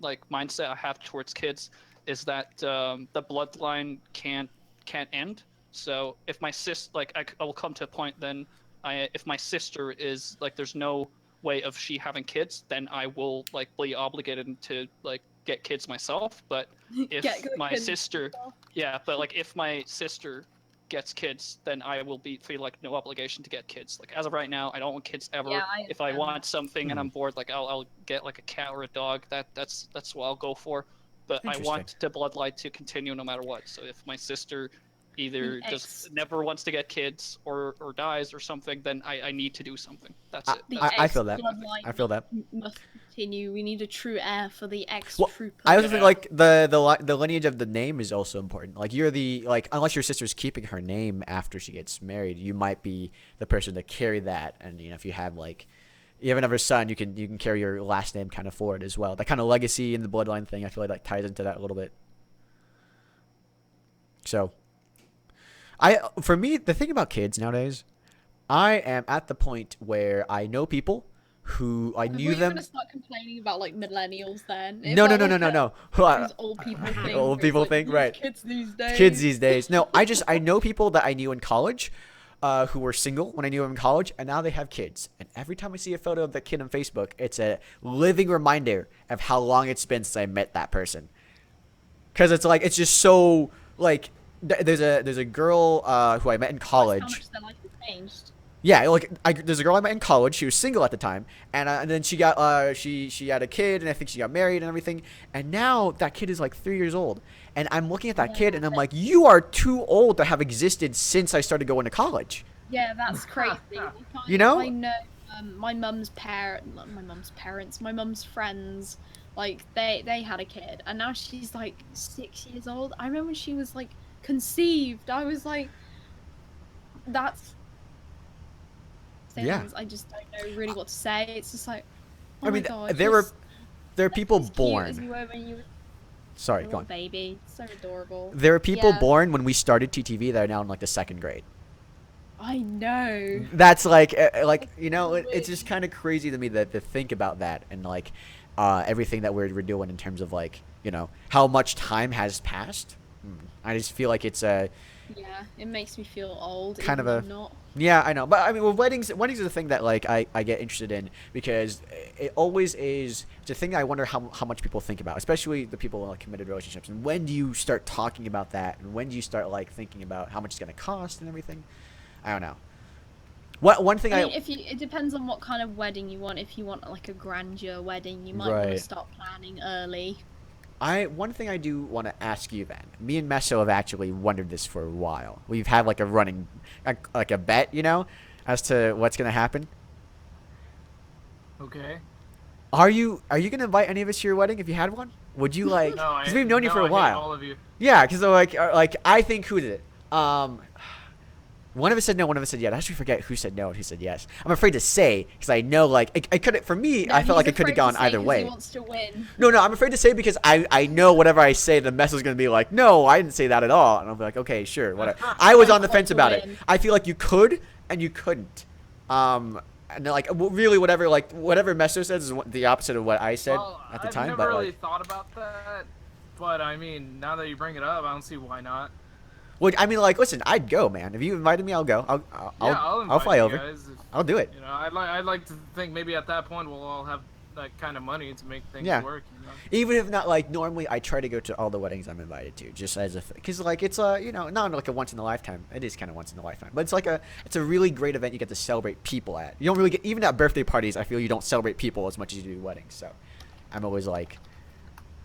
like mindset I have towards kids is that the bloodline can't end. So if my I will come to a point then if my sister is like there's no way of she having kids, then I will like be obligated to like get kids myself. But if my sister, but like if my sister gets kids, then I will feel like no obligation to get kids. Like as of right now, I don't want kids ever. Yeah, if I want something and I'm bored, like I'll get like a cat or a dog. That's what I'll go for. But I want the bloodline to continue no matter what. So if my sister either just never wants to get kids or dies or something, then I need to do something. That's it. I feel that. I feel that. Must continue. We need a true heir for the trooper. I also think like the lineage of the name is also important. Like you're the like unless your sister's keeping her name after she gets married, you might be the person to carry that. And you know if you have like you have another son, you can carry your last name kind of forward as well. That kind of legacy and the bloodline thing, I feel like that ties into that a little bit. So, for me, the thing about kids nowadays, I am at the point where I know people who I knew them. We're gonna start complaining about like millennials then. No. Old people thing. Old people thing, right? Kids these days. Kids these days. No, I know people that I knew in college. Who were single when I knew them in college, and now they have kids. And every time I see a photo of that kid on Facebook, it's a living reminder of how long it's been since I met that person. Because it's like it's just so like there's a girl who I met in college. How much their life has changed. Yeah, like there's a girl I met in college. She was single at the time, and then she got she had a kid, and I think she got married and everything. And now that kid is like 3 years old, and I'm looking at that kid, and I'm like, you are too old to have existed since I started going to college. Yeah, that's crazy. You know? I know my mum's parents, my mum's friends, like they had a kid, and now she's like 6 years old. I remember when she was like conceived. I was like, that's. Yeah. I just don't know really what to say. It's just like, oh I mean, my God, there are people born. As you were when you were Sorry, a go on. baby, so adorable. There are people born when we started TTV that are now in like the 2nd grade. I know. That's like you know, it's just kind of crazy to me to think about that and like everything that we're doing in terms of like you know how much time has passed. I just feel like it's a. Yeah, it makes me feel old. Kind of even a. though I'm not. Yeah, I know, but I mean, well, weddings are the thing that like I get interested in because it always is. It's a thing I wonder how much people think about, especially the people in like committed relationships. And when do you start talking about that? And when do you start like thinking about how much it's gonna cost and everything? I don't know. One thing I mean, it depends on what kind of wedding you want. If you want like a grandeur wedding, you might want to start planning early. One thing I do want to ask you then. Me and Meso have actually wondered this for a while. We've had like a running, like a bet, you know, as to what's gonna happen. Okay. Are you gonna invite any of us to your wedding if you had one? Would you like? Because we've known you for a while. All of you. Yeah, because like I think who did it? One of us said no, one of us said yes. I actually forget who said no and who said yes. I'm afraid to say because I know like I could for me. No, I felt like it could have gone either way. He wants to win. No, I'm afraid to say because I know whatever I say, the mess is gonna be like, no, I didn't say that at all, and I'll be like, okay, sure, whatever. I was on the fence about it. I feel like you could and you couldn't. And like really whatever Meso says is the opposite of what I said at the time. I've never really thought about that, but I mean, now that you bring it up, I don't see why not. Well, I mean, like, listen, I'd go, man. If you invited me, I'll go. I'll fly over. Guys I'll do it. You know, I'd like to think maybe at that point we'll all have that kind of money to make things Yeah. work. You know? Even if not, like, normally I try to go to all the weddings I'm invited to, just as a, because like it's a, you know, not like a once in a lifetime. It is kind of once in a lifetime, but it's a really great event you get to celebrate people at. You don't really get, even at birthday parties, I feel you don't celebrate people as much as you do weddings. So I'm always like,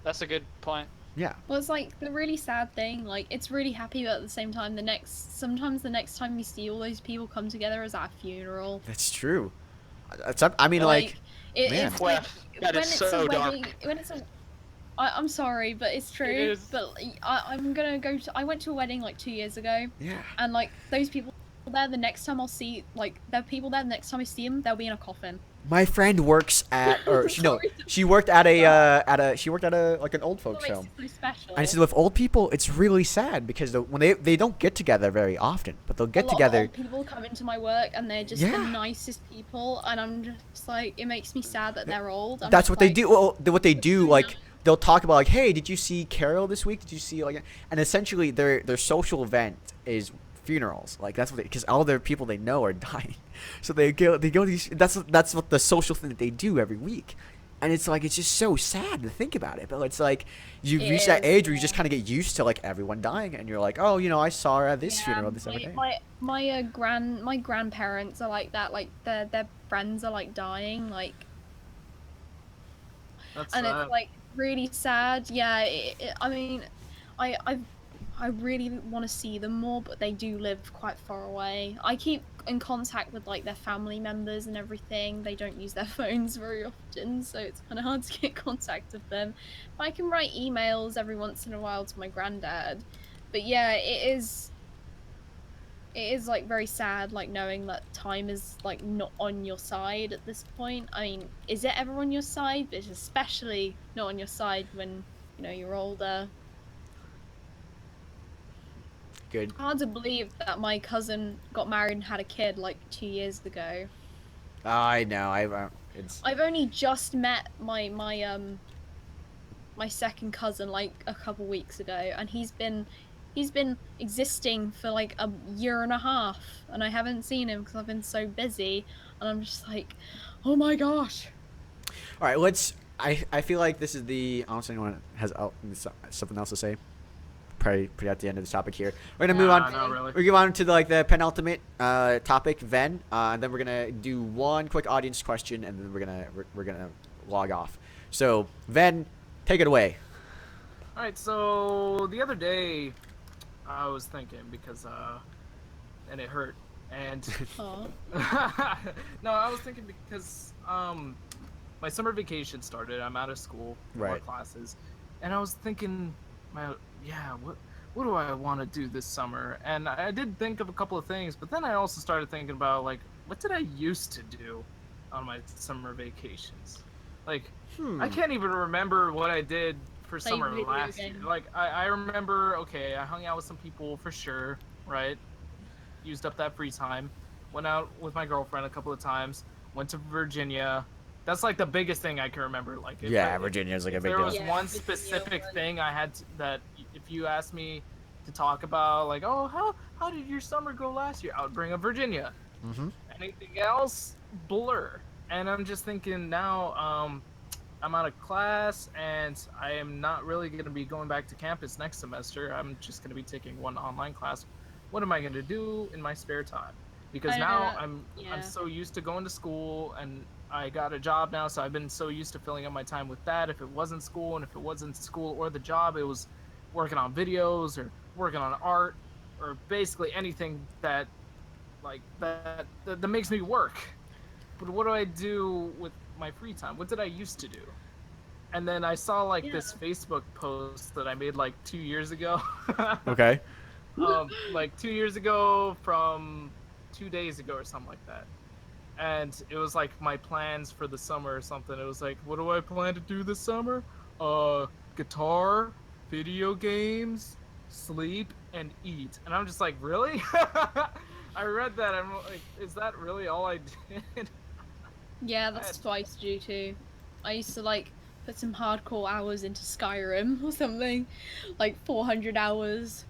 That's a good point. yeah. Well, it's like the really sad thing. Like, it's really happy, but at the same time, sometimes the next time you see all those people come together is at a funeral. That's true. I mean, like man. It's like That is so dark. When it's a I'm sorry, but it's true. It is. But I'm gonna go to. I went to a wedding like 2 years ago. Yeah. And like those people there, the next time I'll see, like, there are people there. The next time I see them, they'll be in a coffin. My friend works at, or she worked at a like an old folks home. So special. And I said, with old people, it's really sad because when they don't get together very often, but they'll get a lot together. Of old people come into my work and they're just the nicest people, and I'm just like, it makes me sad that they're old. That's what they do. Well, what they do, like, they'll talk about, like, hey, did you see Carol this week? Did you see, like, and essentially their social event is funerals. Like, that's what because all their people they know are dying, so they go these. That's what the social thing that they do every week, and it's like it's just so sad to think about it. But it's like you reach that age where you just kind of get used to like everyone dying, and you're like, oh, you know, I saw her at this funeral this other day. My grandparents are like that. Like their friends are like dying. Like, That's and sad. it's like really sad. Yeah, I mean, I really want to see them more, but they do live quite far away. I keep in contact with like their family members and everything. They don't use their phones very often, so it's kind of hard to get contact with them. But I can write emails every once in a while to my granddad. But yeah, it is like very sad, like knowing that time is like not on your side at this point. I mean, is it ever on your side? But it's especially not on your side when, you know, you're older. Good. Hard to believe that my cousin got married and had a kid like 2 years ago. I know. I've only just met my second cousin like a couple weeks ago, and he's been existing for like a year and a half, and I haven't seen him because I've been so busy, and I'm just like, oh my gosh. All right, let's. I feel like this is the. Unless anyone has something else to say. Probably pretty at the end of this topic here. We're gonna move on. Not really. We're gonna move on to the penultimate topic, then, and then we're gonna do one quick audience question, and then we're gonna log off. So, Ven, take it away. All right. So the other day, I was thinking because and it hurt, and no, I was thinking because my summer vacation started. I'm out of school, more classes, and I was thinking, what do I want to do this summer? And I did think of a couple of things, but then I also started thinking about, like, what did I used to do on my summer vacations? Like, I can't even remember what I did for summer last year. Like, I remember, okay, I hung out with some people for sure, right? Used up that free time. Went out with my girlfriend a couple of times. Went to Virginia. That's like the biggest thing I can remember. Like, Virginia's like a big deal. There was one specific thing I had that if you asked me to talk about, like, oh, how did your summer go last year? I would bring up Virginia. Mm-hmm. Anything else, blur. And I'm just thinking now, I'm out of class and I am not really going to be going back to campus next semester. I'm just going to be taking one online class. What am I going to do in my spare time? Because now I'm so used to going to school, and I got a job now, so I've been so used to filling up my time with that. If it wasn't school, and if it wasn't school or the job, it was working on videos or working on art or basically anything that makes me work. But what do I do with my free time? What did I used to do? And then I saw like this Facebook post that I made like 2 years ago. Okay. Like 2 years ago from 2 days ago or something like that. And it was like my plans for the summer or something. It was like, what do I plan to do this summer? Guitar, video games, sleep, and eat. And I'm just like, really? I read that. I'm like, is that really all I did? Yeah, that's what I used to do too. I used to like put some hardcore hours into Skyrim or something, like 400 hours.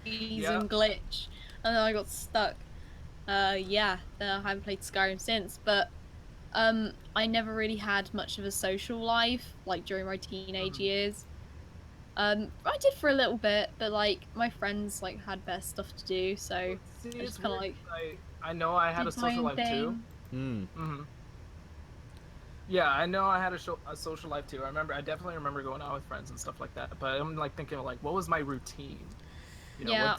And glitch, and then I got stuck. Then I haven't played Skyrim since, but I never really had much of a social life, like, during my teenage years. I did for a little bit, but, like, my friends, like, had better stuff to do, so I See, it's just kind of, weird. like, I know I had a did my social own life too. thing. Yeah, I know I had a social life too. I definitely remember going out with friends and stuff like that. But I'm like thinking like, what was my routine? You know, Yeah,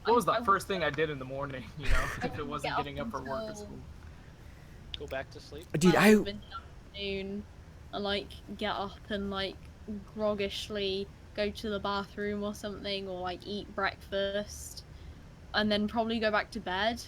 what was the first thing I did in the morning? You know, I if it wouldn't wasn't get up getting up for work or until school. Go back to sleep. Dude, 12 in the afternoon and, like, get up and, like, groggishly go to the bathroom or something, or, like, eat breakfast, and then probably go back to bed.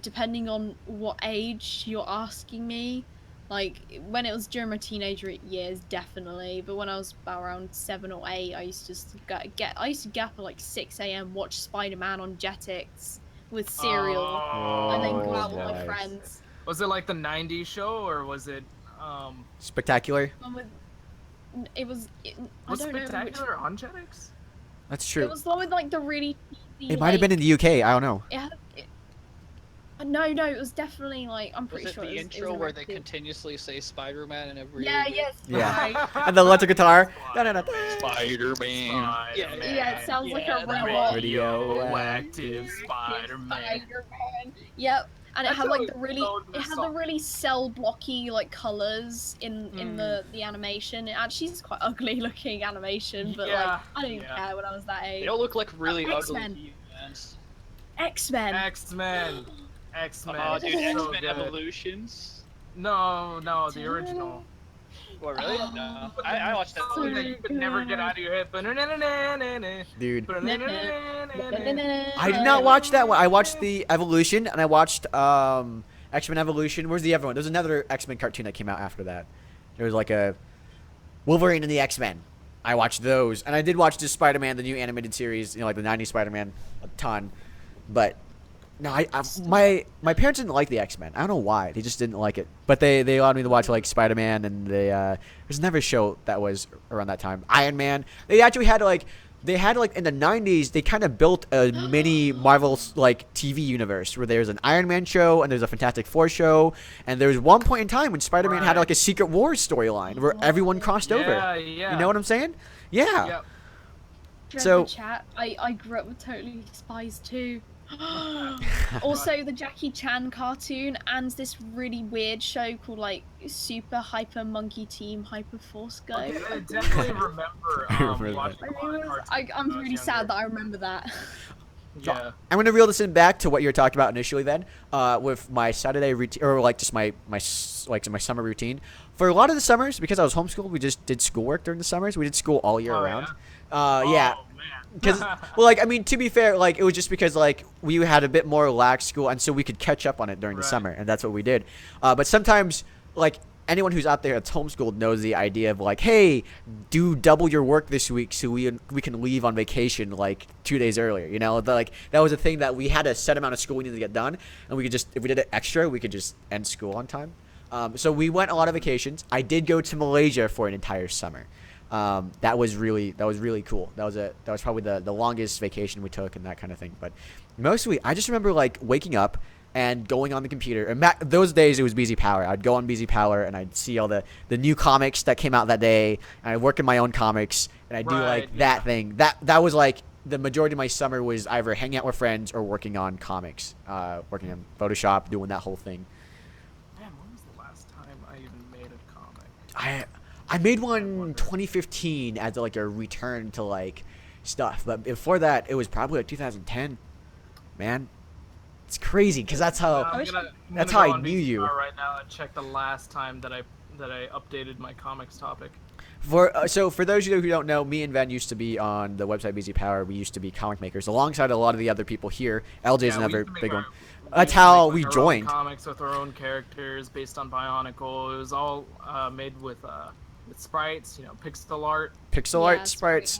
Depending on what age you're asking me. Like, when it was during my teenager years, definitely. But when I was about around 7 or 8, I used to just I used to get up at like 6 a.m., watch Spider-Man on Jetix with cereal, and then go Oh, out with my boy. friends. Was it like the '90s show or was it Spectacular. It was. was I don't know which. Spectacular on Jetix? That's true. It was the one with, like, the really cheesy, It might have been in the UK. I don't know. No, it was definitely, like, I'm pretty Was it sure the it was intro where they erected. continuously say Spider-Man in every? Yeah, yes. Yeah. And the electric guitar. Spider-Man. Yeah, it sounds like a that robot. Radioactive Spider-Man. Spider-Man. Yep. And it That's had like always the really, so it had the really cell blocky like colors in the animation. It actually is quite ugly looking animation, but like I didn't care when I was that age. They all look like really X-Men. ugly humans. X-Men. X-Men. Oh, dude, So X-Men good. Evolutions. No, the original. What, really? No. I watched that. Song that you could never get out of your head. Dude. I I did not watch that one. I watched the Evolution, and I watched X-Men Evolution. Where's the other one? There's another X-Men cartoon that came out after that. There was like a Wolverine and the X-Men. I watched those, and I did watch the Spider-Man, the new animated series, you know, like the '90s Spider-Man, a ton. But no, my parents didn't like the X-Men. I don't know why. They just didn't like it. But they allowed me to watch like Spider-Man, and there's never a show that was around that time. Iron Man. They actually had like in the '90s they kind of built a mini Marvel like TV universe where there's an Iron Man show and there's a Fantastic Four show, and there was one point in time when Spider-Man had like a Secret Wars storyline where everyone crossed over. Yeah. You know what I'm saying? Yeah. Yep. So- The chat. I grew up with Totally Spies too. Also, the Jackie Chan cartoon and this really weird show called like Super Hyper Monkey Team Hyper Force Go. I definitely remember remember watching that. a lot of cartoons I'm when I was really sad younger. that I remember that. Yeah. I'm gonna reel this in back to what you were talking about initially. Then, with my Saturday routine, or like just my summer routine. For a lot of the summers, because I was homeschooled, we just did schoolwork during the summers. We did school all year round. Yeah. Oh, man. Because, well, like, I mean, to be fair, like, it was just because, like, we had a bit more relaxed school, and so we could catch up on it during the summer, and that's what we did. But sometimes, like, anyone who's out there that's homeschooled knows the idea of, like, hey, do double your work this week so we can leave on vacation, like, 2 days earlier, you know? Like, that was a thing that we had a set amount of school we needed to get done, and we could just, if we did it extra, we could just end school on time. So we went a lot of vacations. I did go to Malaysia for an entire summer. That was really cool. That was probably the longest vacation we took and that kind of thing. But mostly, I just remember like waking up and going on the computer. And those days it was BZ Power. I'd go on BZ Power and I'd see all the new comics that came out that day. And I'd work in my own comics and I'd do like that thing. That was like the majority of my summer was either hanging out with friends or working on comics, working on Photoshop, doing that whole thing. Man, when was the last time I even made a comic? I made one 2015 as like a return to like stuff, but before that it was probably like 2010. Man, it's crazy because that's how I'm that's gonna how go I on knew you. VCR right now and check the last time that I updated my comics topic. So for those of you who don't know, me and Van used to be on the website BZ Power. We used to be comic makers alongside a lot of the other people here. LJ's another big one. That's how we joined. Comics with our own characters based on Bionicle. It was all made with sprites, you know, pixel art. Pixel art sprites.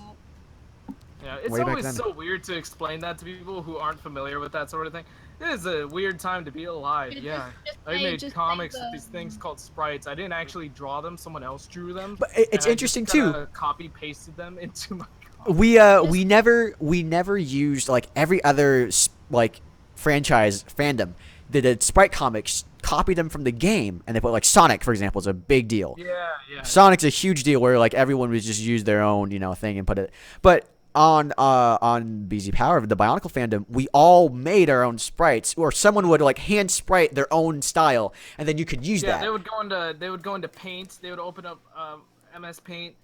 Yeah, it's Way back always then. so weird to explain that to people who aren't familiar with that sort of thing. It is a weird time to be alive. Yeah, I made comics with these things called sprites. I didn't actually draw them; someone else drew them. But it's interesting too. Copy pasted them into my. We never used like every other like franchise fandom. they did sprite comics, copied them from the game, and they put like Sonic, for example, is a big deal. Yeah. Sonic's a huge deal where like everyone would just use their own thing and put it. But on BZ Power, the Bionicle fandom, we all made our own sprites, or someone would like hand sprite their own style, and then you could use that. Yeah, they would go into Paint. They would open up MS Paint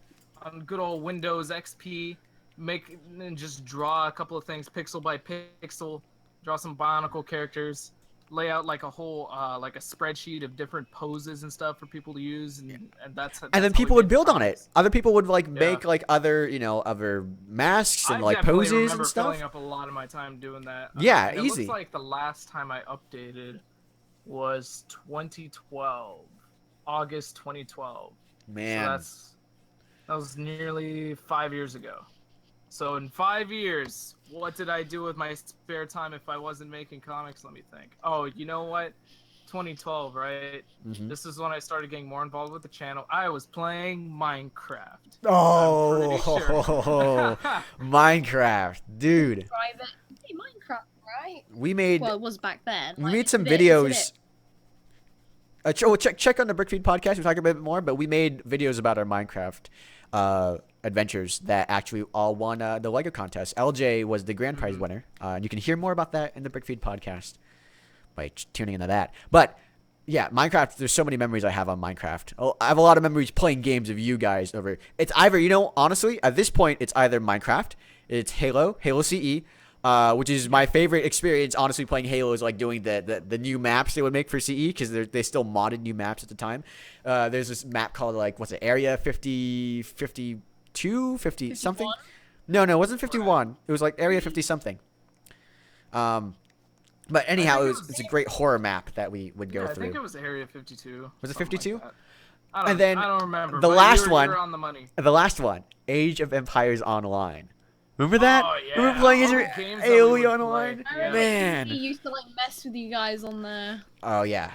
on good old Windows XP, and just draw a couple of things pixel by pixel, draw some Bionicle characters, lay out like a whole like a spreadsheet of different poses and stuff for people to use, and that's and then people would build on it. Other people would like make like other other masks and like poses and stuff. I filling up a lot of my time doing that. Yeah, easy. It looks like the last time I updated was 2012, August 2012. Man, So that was nearly 5 years ago. So in 5 years, what did I do with my spare time if I wasn't making comics? Let me think. Oh, you know what? 2012, right? Mm-hmm. This is when I started getting more involved with the channel. I was playing Minecraft. Oh, Sure. Minecraft, dude. Hey, Minecraft, right? We made. Well, it was back then. We made some videos. Check on the Brickfeed podcast. We talk a bit more, but we made videos about our Minecraft adventures that actually all won the Lego contest. LJ was the grand prize winner. And you can hear more about that in the Brickfeed podcast by tuning into that. But yeah, Minecraft, there's so many memories I have on Minecraft. Oh, I have a lot of memories playing games of you guys over. It's either, honestly, at this point, it's either Minecraft, it's Halo CE, which is my favorite experience, honestly, playing Halo is like doing the new maps they would make for CE, because they still modded new maps at the time. There's this map called, like, what's it, Area 50, 52, 50 something? No, it wasn't 51. It was like Area 50 something. But anyhow, it's a great horror map that we would go through. I think it was Area 52. Was it 52? Like I don't remember. The last you were on the money. The last one, Age of Empires Online. Remember that? Oh, yeah. Remember playing Alien Online? Yeah. Man. He used to like mess with you guys on there. Oh yeah,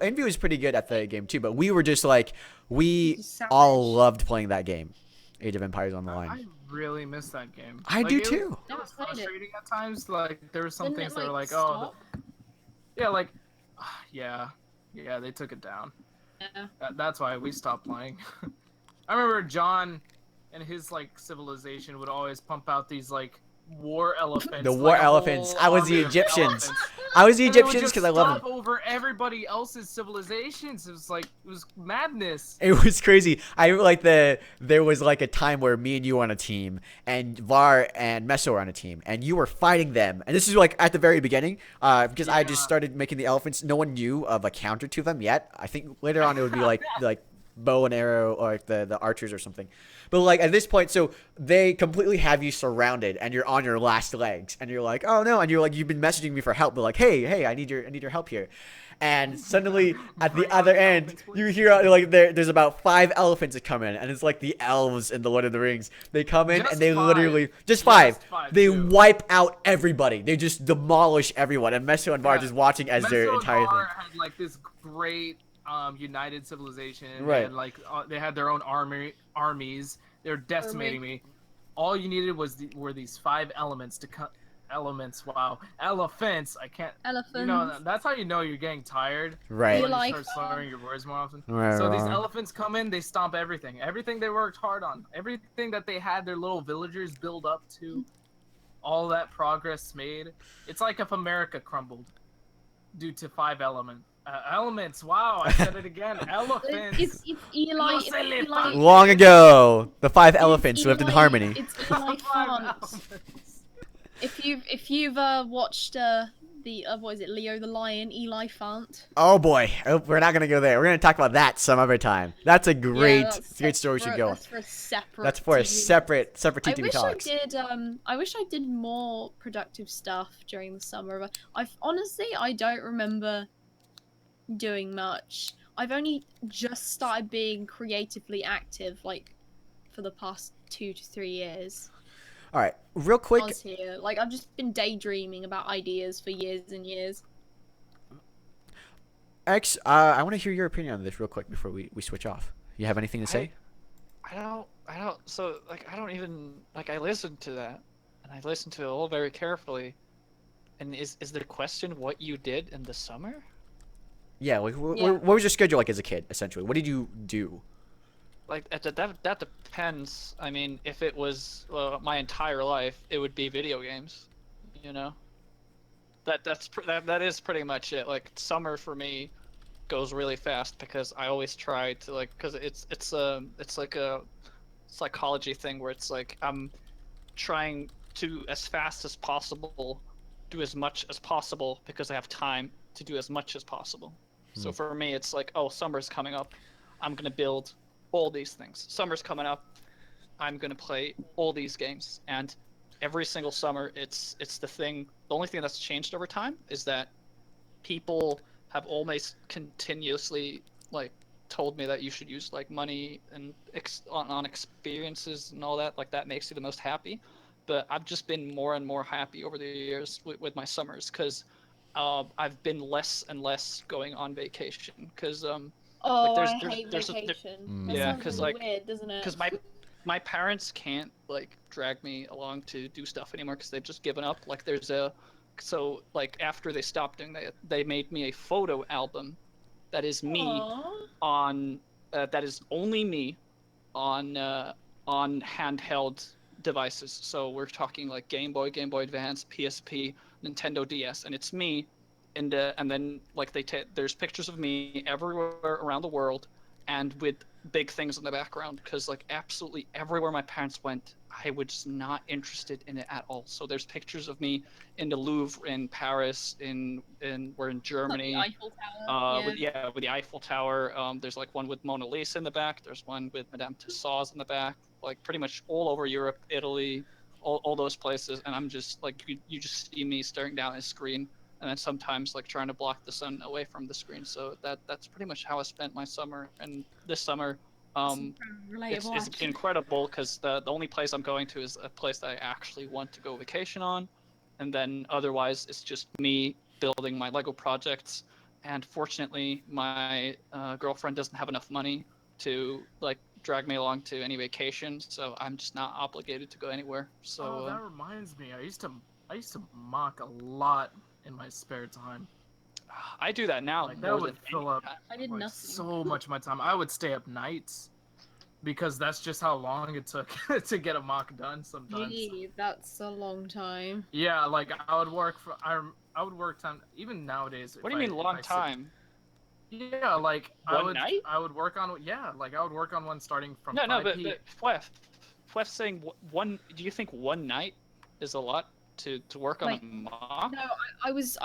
Envy was pretty good at the game too, but we were just like, we all loved playing that game, Age of Empires Online. I really miss that game. I do too. It was frustrating at times. Like there were some things that were like, stop? yeah, they took it down. Yeah. That's why we stopped playing. I remember John and his like civilization would always pump out these like war elephants. The war elephants. I was the Egyptians. I was the Egyptians because I love them. Over everybody else's civilizations. It was madness. It was crazy. I like there was like a time where me and you were on a team, and Var and Meso were on a team, and you were fighting them. And this is like at the very beginning, because I just started making the elephants. No one knew of a counter to them yet. I think later on it would be like bow and arrow, or like the archers or something. But like at this point, so they completely have you surrounded, and you're on your last legs, and you're like, oh no, and you're like, you've been messaging me for help, but like, hey, I need your help here. And suddenly at the other end, you hear like there's about 5 elephants that come in, and it's like the elves in the Lord of the Rings. They come in and they literally just five. They wipe out everybody. They just demolish everyone, and Meso and Var just watching as their entire thing. Had like this great united civilization, right? And like they had their own armies. They were decimating me. All you needed were these 5 elements to cut. Elephants. I can't. Elephants. That's how you know you're getting tired. Right. You start slurring your words more often. Right, so these elephants come in, they stomp everything. Everything they worked hard on. Everything that they had their little villagers build up to. All that progress made. It's like if America crumbled due to 5 elements. Elements. Wow, I said it again. Elephants. It's Eli. Long ago, the 5 elephants lived in harmony. It's Eli Font. If you've watched what is it, Leo the Lion, Eli Font. Oh boy, we're not gonna go there. We're gonna talk about that some other time. That's a great story. Should go. That's for a separate. That's for a separate TTV Talks. I wish I did more productive stuff during the summer. But I don't remember doing much. I've only just started being creatively active, like, for the past 2 to 3 years. All right, real quick. Like, I've just been daydreaming about ideas for years and years. X, I want to hear your opinion on this real quick before we switch off. You have anything to say? I don't. So, like, I don't even, like, I listened to that, and I listened to it all very carefully, And is the question what you did in the summer? Yeah, like Yeah. what was your schedule like as a kid? Essentially, what did you do? Like that depends. I mean, if it was my entire life, it would be video games. You know, that is pretty much it. Like summer for me goes really fast because I always try to like because it's like a psychology thing where it's like I'm trying to as fast as possible do as much as possible because I have time to do as much as possible. So for me, it's like, oh, summer's coming up. I'm going to build all these things. Summer's coming up. I'm going to play all these games. And every single summer, it's the thing. The only thing that's changed over time is that people have almost continuously like told me that you should use like money and on experiences and all that. Like that makes you the most happy. But I've just been more and more happy over the years with my summers because I've been less and less going on vacation because like Oh, I hate vacation. That yeah, sounds because really like weird, doesn't it? because my parents can't like drag me along to do stuff anymore because they've just given up. Like there's a so like after they stopped doing that, they made me a photo album that is me Aww. on that is only me on handheld devices. So we're talking like Game Boy, Game Boy Advance, PSP, Nintendo DS, and it's me. And then like there's pictures of me everywhere around the world, and with big things in the background because like absolutely everywhere my parents went, I was not interested in it at all. So there's pictures of me in the Louvre in Paris, we're in Like the Germany, Eiffel Tower. with the Eiffel Tower. There's like one with Mona Lisa in the back. There's one with Madame Tussauds in the back. Like pretty much all over Europe, Italy, all those places. And I'm just like you just see me staring down at a screen, and then sometimes like trying to block the sun away from the screen. So that's pretty much how I spent my summer. And this summer, Relatable, it's actually. incredible because the only place I'm going to is a place that I actually want to go vacation on, and then otherwise it's just me building my Lego projects. And fortunately, my girlfriend doesn't have enough money to like drag me along to any vacation, so I'm just not obligated to go anywhere. So that reminds me. I used to mock a lot in my spare time. I do that now Like that more would than fill up I did like nothing. so much of my time. I would stay up nights because that's just how long it took to get a mock done sometimes. Gee, that's a long time. Yeah, like I would work for I would work time even nowadays. What do you mean long time? Yeah, like One night? I would work on like I would work on one starting from No, 5 but p.m. Flef saying one. Do you think one night is a lot to work on Like, a mock? No, I was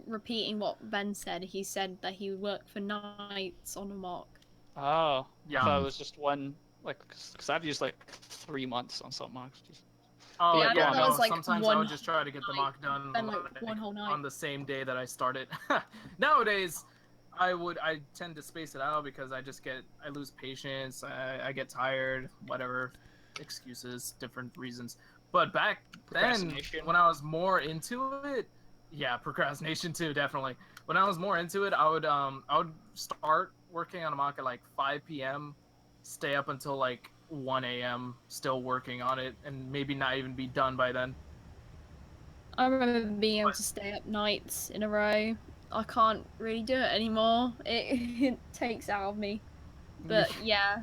repeating what Ben said. He said that he worked for nights on a mock. Oh, Yeah. I thought it was just one. Like, because I've used like 3 months on some mocks. Oh Yeah, yeah, that no. was, like, Sometimes I would just try to get the mock done and like one whole night. on the same day that I started. Nowadays, I tend to space it out because I lose patience. I get tired. Whatever, excuses, different reasons. But back then, when I was more into it, yeah, procrastination too, definitely. When I was more into it, I would start working on a mock at like 5 p.m. Stay up until like 1 a.m. still working on it, and maybe not even be done by then. I remember being able to stay up nights in a row. I can't really do it anymore. It takes out of me. But yeah,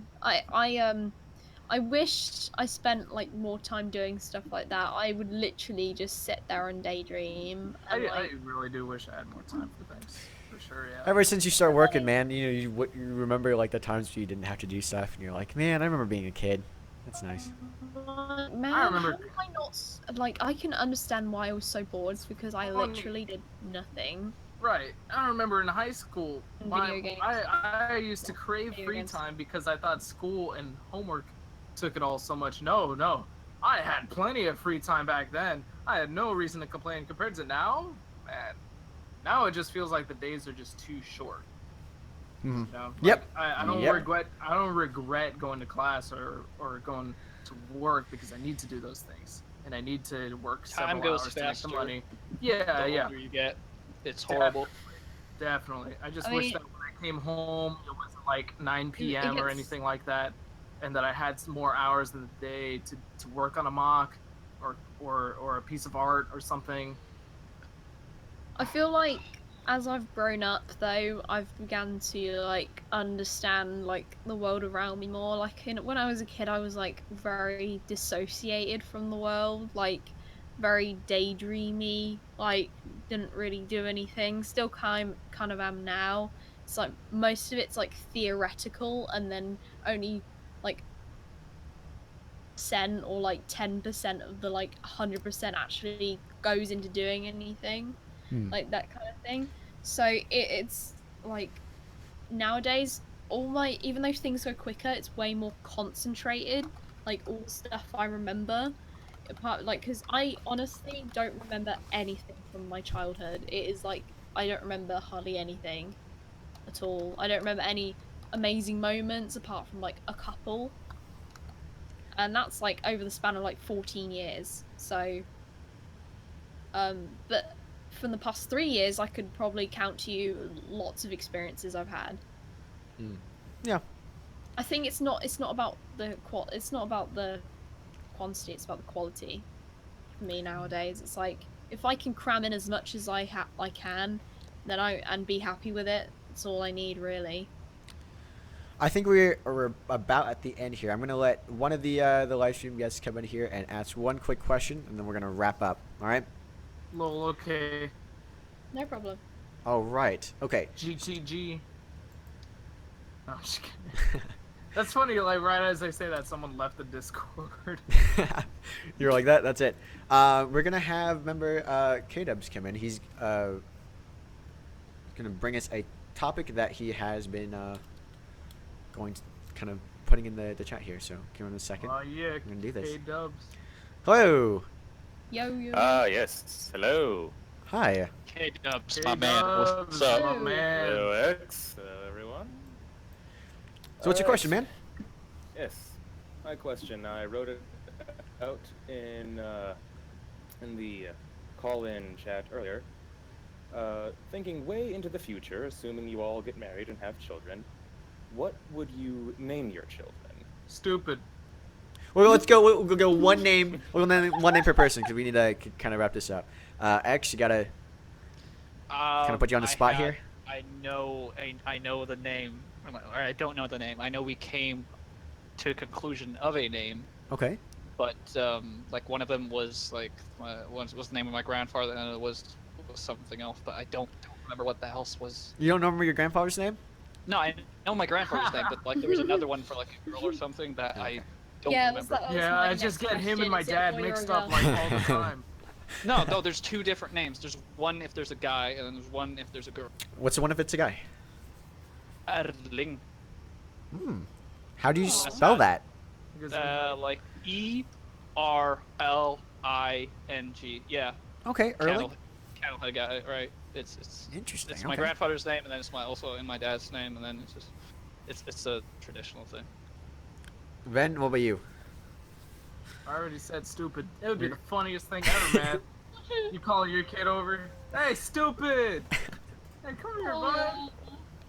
I wished I spent like more time doing stuff like that. I would literally just sit there and daydream. And, I really do wish I had more time for things. For sure, yeah. Ever since you start working, man, you remember like the times you didn't have to do stuff, and you're like, man, I remember being a kid. That's nice. Man, I remember. how am I not like? I can understand why I was so bored. It's because I literally did nothing. Right. I remember in high school, Video games. I used to crave free time because I thought school and homework took it all so much. No. I had plenty of free time back then. I had no reason to complain compared to now. Man, now it just feels like the days are just too short. Mm-hmm. You know? Yep. I don't regret going to class or going to work because I need to do those things and I need to work several hours to make the money. Yeah, the older you get, it's horrible. Definitely. I just wish that when I came home, it wasn't like 9 p.m. or anything like that, and that I had some more hours in the day to work on a mock or a piece of art or something. I feel like as I've grown up, though, I've begun to like understand like the world around me more. Like when I was a kid, I was like very dissociated from the world, like very daydreamy, like didn't really do anything. Still kind of am now. It's like most of it's like theoretical, and then only like percent or like 10% of the like 100% actually goes into doing anything, like that kind of thing. So it's like nowadays all my, even though things go quicker, it's way more concentrated, like all the stuff I remember apart, like because I honestly don't remember anything from my childhood. It is like I don't remember hardly anything at all. I don't remember any amazing moments apart from like a couple, and that's like over the span of like 14 years. So but from the past 3 years I could probably count to you lots of experiences I've had. Yeah, I think it's not about the it's not about the quantity, it's about the quality for me nowadays. It's like if I can cram in as much as I can, then and be happy with it, that's all I need, really. I think we're about at the end here. I'm gonna let one of the live stream guests come in here and ask one quick question, and then we're gonna wrap up. All right? Lol, okay. No problem. All right. Okay. GGG. No, I'm just kidding. That's funny, like right as I say that, someone left the Discord. You're like that. That's it. We're gonna have remember K-Dubs come in. He's gonna bring us a topic that he has been going to kind of putting in the chat here. So give him a second. Oh yeah. We're gonna do this. K-Dubs. Hello. Yo. Yes. Hello. Hi. K-Dubs, my man. What's up? My man. Hello, X. Hello, everyone. So what's your question, man? Yes. My question. I wrote it out in the call-in chat earlier. Thinking way into the future, assuming you all get married and have children, what would you name your children? Stupid. Well, let's go. We'll go one name. We'll name one name per person because we need to kind of wrap this up. X, you gotta kind of put you on the spot here. I know the name, or I don't know the name. I know we came to a conclusion of a name. Okay. But like one of them was like was the name of my grandfather, and it was something else. But I don't remember what the else was. You don't remember your grandfather's name? No, I know my grandfather's name, but like there was another one for like a girl or something that I don't remember. Yeah, I just get him and my dad mixed up like all the time. No, there's two different names. There's one if there's a guy, and then there's one if there's a girl. What's the one if it's a guy? Erling. How do you spell that? Like ERLING. Yeah. Okay, Erling. Cattle guy, right? It's Interesting. It's my grandfather's name, and then it's also in my dad's name, and then it's a traditional thing. Ben, what about you? I already said stupid. It would be the funniest thing ever, man. You call your kid over, hey, stupid! Hey, come here, bud.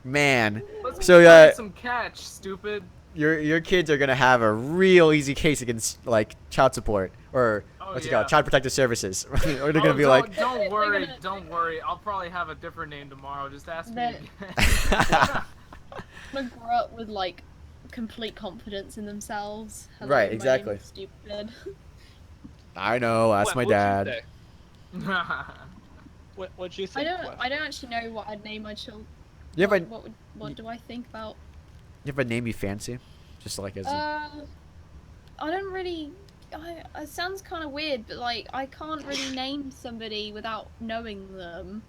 Man, Let's so play some catch, stupid. your kids are gonna have a real easy case against like child support or what's it called, child protective services. Or they're gonna be like, don't worry. I'll probably have a different name tomorrow. Just ask me again. I'm gonna grow up with like complete confidence in themselves. Right, exactly. Stupid. I know. Ask my dad. What'd you think? I don't actually know what I'd name my children. You have a What do I think about? you have a name you fancy, just like as. I don't really. It sounds kind of weird, but like I can't really name somebody without knowing them.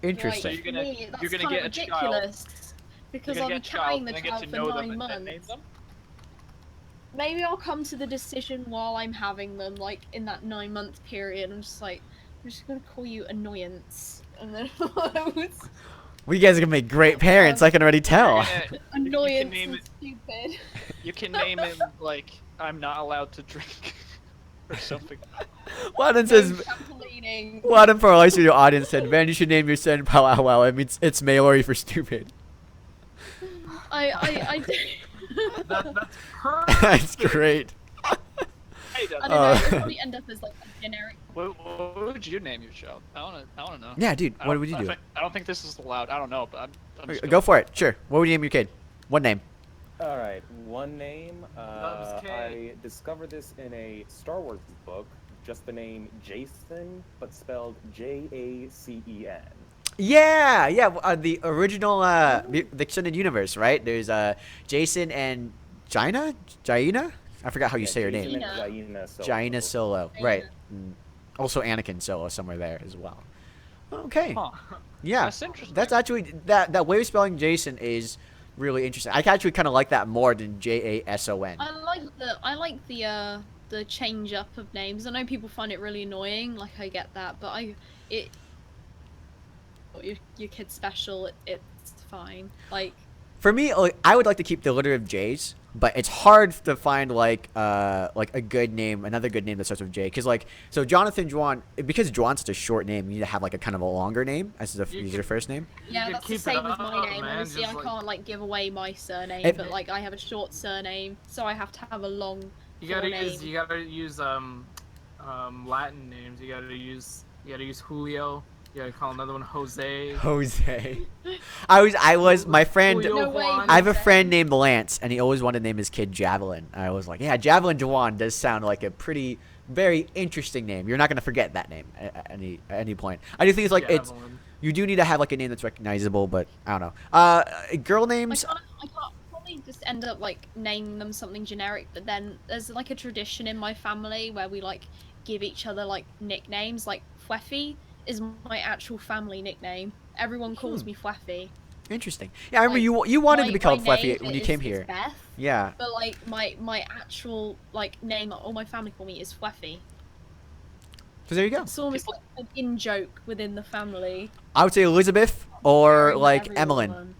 Interesting. Like, So you're gonna kind get of a ridiculous child. because I'll be carrying the child for 9 months. Maybe I'll come to the decision while I'm having them, like in that 9-month period. I'm just gonna call you Annoyance, and then Well, you guys are gonna make great parents. I can already tell. Annoyance and stupid. You can name him like I'm not allowed to drink or something. Wadden says. Wadden for our live studio audience said, "Man, you should name your son Pow Wow. I mean, it's Maori for stupid." I That's perfect. That's great. I don't know. It'll probably end up as like a generic. What would you name your child? I wanna know. Yeah, dude. What would you do? I don't think this is allowed. I don't know, but I'm just Go for it. Sure. What would you name your kid? One name. All right, one name. Loves cake. I discovered this in a Star Wars book. Just the name Jason, but spelled Jacen. Yeah, yeah. The original the extended universe, right? There's Jason and Jaina. I forgot how you say her name. Jaina Solo. Jaina Solo. Right. Also Anakin Solo somewhere there as well. Okay. Huh. Yeah. That's interesting. That's actually that way of spelling Jason is really interesting. I actually kind of like that more than Jason. I like the change up of names. I know people find it really annoying. Like I get that, but your kid's special. It's fine. Like for me, like, I would like to keep the litter of J's, but it's hard to find like a good name, another good name that starts with J. Because like so Jonathan Juan, because Juan's such a short name, you need to have like a kind of a longer name as your first name. Yeah, that's the same as my name. Man, Obviously, I can't like give away my surname, but like I have a short surname, so I have to have a long. You gotta use Latin names. You gotta use Julio. You gotta call another one Jose. I was my friend. Julio Juan. I have a friend named Lance, and he always wanted to name his kid Javelin. I was like, yeah, Javelin Juan does sound like a very interesting name. You're not gonna forget that name at any point. I do think it's like Javelin. you do need to have like a name that's recognizable, but I don't know. Girl names. I can't probably just end up like naming them something generic, but then there's like a tradition in my family where we like give each other like nicknames. Like Fweffy is my actual family nickname. Everyone calls me Fweffy. Interesting. Yeah, I remember Like, you wanted to be called my Fluffy name when you is- came is here. Beth, Yeah. but like my actual like name, all my family call me is Fweffy. So there you go. It's almost like an in joke within the family. I would say Elizabeth or Sharing like everyone. Emmeline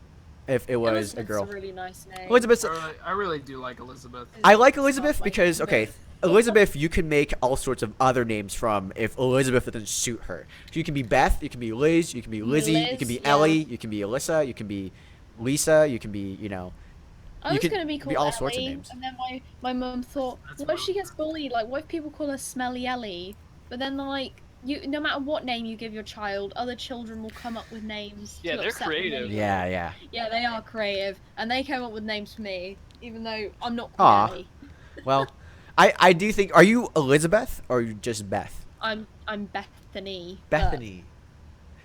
if it was Elizabeth's a girl. a really nice name. Elizabeth. I really do like Elizabeth. I like It's not Elizabeth like because okay, Elizabeth. Elizabeth you can make all sorts of other names from if Elizabeth doesn't suit her. So you can be Beth, you can be Liz, you can be Lizzie, you can be Liz, Ellie, yeah. you can be Alyssa, you can be Lisa, you can be I you was could gonna be be called all Ellie, sorts of names. and then my mum thought, That's what if she wrong. gets bullied? Like, what if people call her Smelly Ellie? But then they're like, no matter what name you give your child, other children will come up with names. Yeah, to they're upset them creative. anyway. Yeah. Yeah, they are creative, and they came up with names for me, even though I'm not Aw. Ellie. Well, I do think. Are you Elizabeth or are you just Beth? I'm Bethany. Bethany.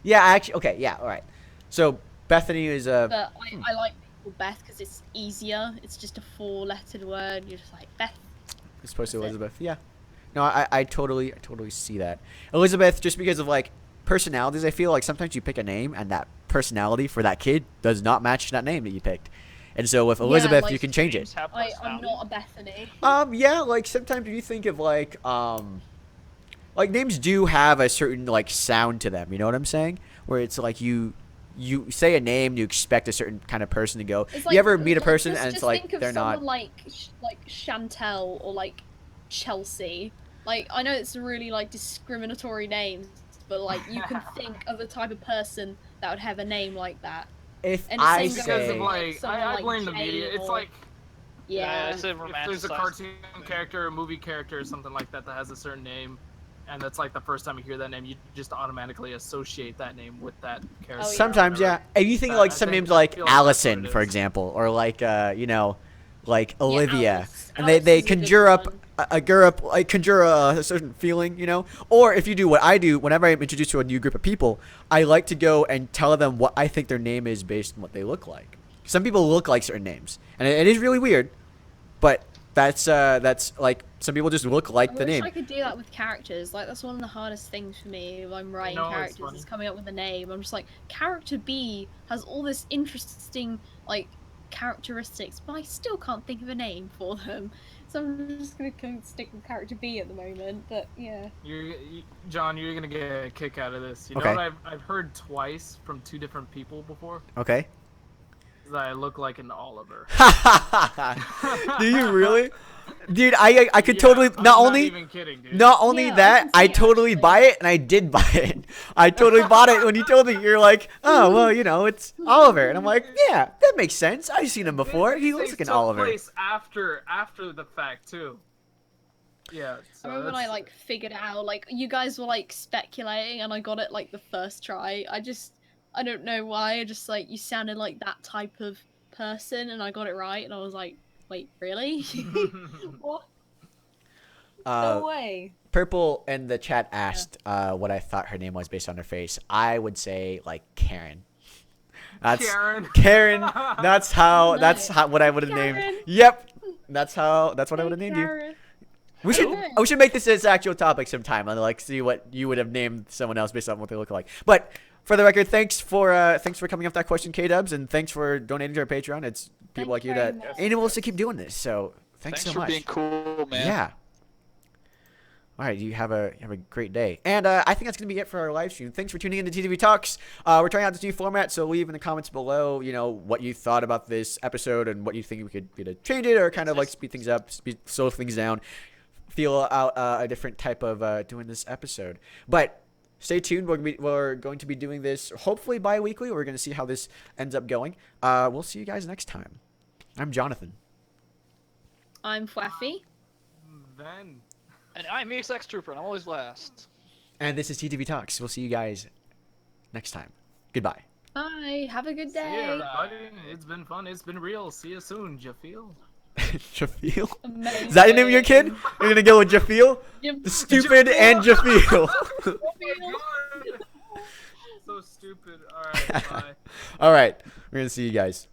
Yeah, actually. Okay. Yeah. All right. So Bethany is But I like people Beth because it's easier. It's just a 4-lettered word. You're just like Beth. as opposed to That's it. Elizabeth. Yeah. No, I totally see that. Elizabeth, just because of like personalities, I feel like sometimes you pick a name and that personality for that kid does not match that name that you picked. And so with Elizabeth, like you can change it. Names have I'm personality. not a Bethany. Yeah, like sometimes you think of like names do have a certain like sound to them, you know what I'm saying? Where it's like you say a name, you expect a certain kind of person to go. It's You ever meet a like, person just and it's think like of they're someone not like Chantel or like Chelsea. Like I know it's a really like discriminatory name, but like you can think of a type of person that would have a name like that. if and the I same goes Because say of like, someone I like blame the Jane media. It's or- like Yeah. it's a if there's a romanticized cartoon thing. character, a movie character, or something like that that has a certain name, and that's like the first time you hear that name, you just automatically associate that name with that character. Oh, yeah. sometimes yeah. And you think of, like I some think- names I like feel like that's what Allison, it for is. example, or like like Olivia, Alice. and Alice they is a good conjure up one. conjure a certain feeling, Or if you do what I do, whenever I'm introduced to a new group of people, I like to go and tell them what I think their name is based on what they look like. Some people look like certain names, and it is really weird, but that's like some people just look like I the wish name. I could do that with characters. Like that's one of the hardest things for me when I'm writing know, it's characters funny. is coming up with a name. I'm just like, character B has all this interesting like characteristics, but I still can't think of a name for them. So I'm just gonna stick with character B at the moment. But yeah. John, you're gonna get a kick out of this. You Okay. know what I've heard twice from 2 different people before? Okay. Is that I look like an Oliver. Do you really? Dude, I could Yeah, totally I'm not only even kidding, dude. not only Yeah, I that, can I see totally actually. buy it, and I did buy it. I totally bought it when you told me. You're like, oh well, it's Oliver, and I'm like, yeah, that makes sense. I've seen him before. He looks This like an took Oliver. place after the fact too. Yeah. I So remember when I like figured it out, like you guys were like speculating and I got it like the first try. I don't know why, I just like you sounded like that type of person and I got it right and I was like, wait, really? What? No way. Purple in the chat asked what I thought her name was based on her face. I would say like Karen. That's Karen. That's how. Nice. That's how what I would have named. Karen. Yep. That's what I would have named you. Karen. We should Okay. we should make this its actual topic sometime and like see what you would have named someone else based on what they look like. But for the record, thanks for coming up with that question, K-Dubs, and thanks for donating to our Patreon. It's people like you that enable us to keep doing this. So thanks so much. Thanks for being cool, man. Yeah. All right, you have a great day. And I think that's going to be it for our live stream. Thanks for tuning in to TTV Talks. We're trying out this new format, so leave in the comments below, what you thought about this episode and what you think we could either change it or kind of like speed things up, slow things down, feel out a different type of doing this episode. But stay tuned. We're going to be doing this hopefully bi-weekly. We're going to see how this ends up going. We'll see you guys next time. I'm Jonathan. I'm Fwaffy. Then. And I'm EX Trooper, and I'm always last. And this is TTV Talks. We'll see you guys next time. Goodbye. Bye. Have a good See ya, day. everybody. It's been fun. It's been real. See you soon, Jafeel. Jafeel? Amazing. Is that the name of your kid? You're gonna go with Jafeel? The stupid and Jafeel. So stupid. Alright, bye. Alright. We're gonna see you guys.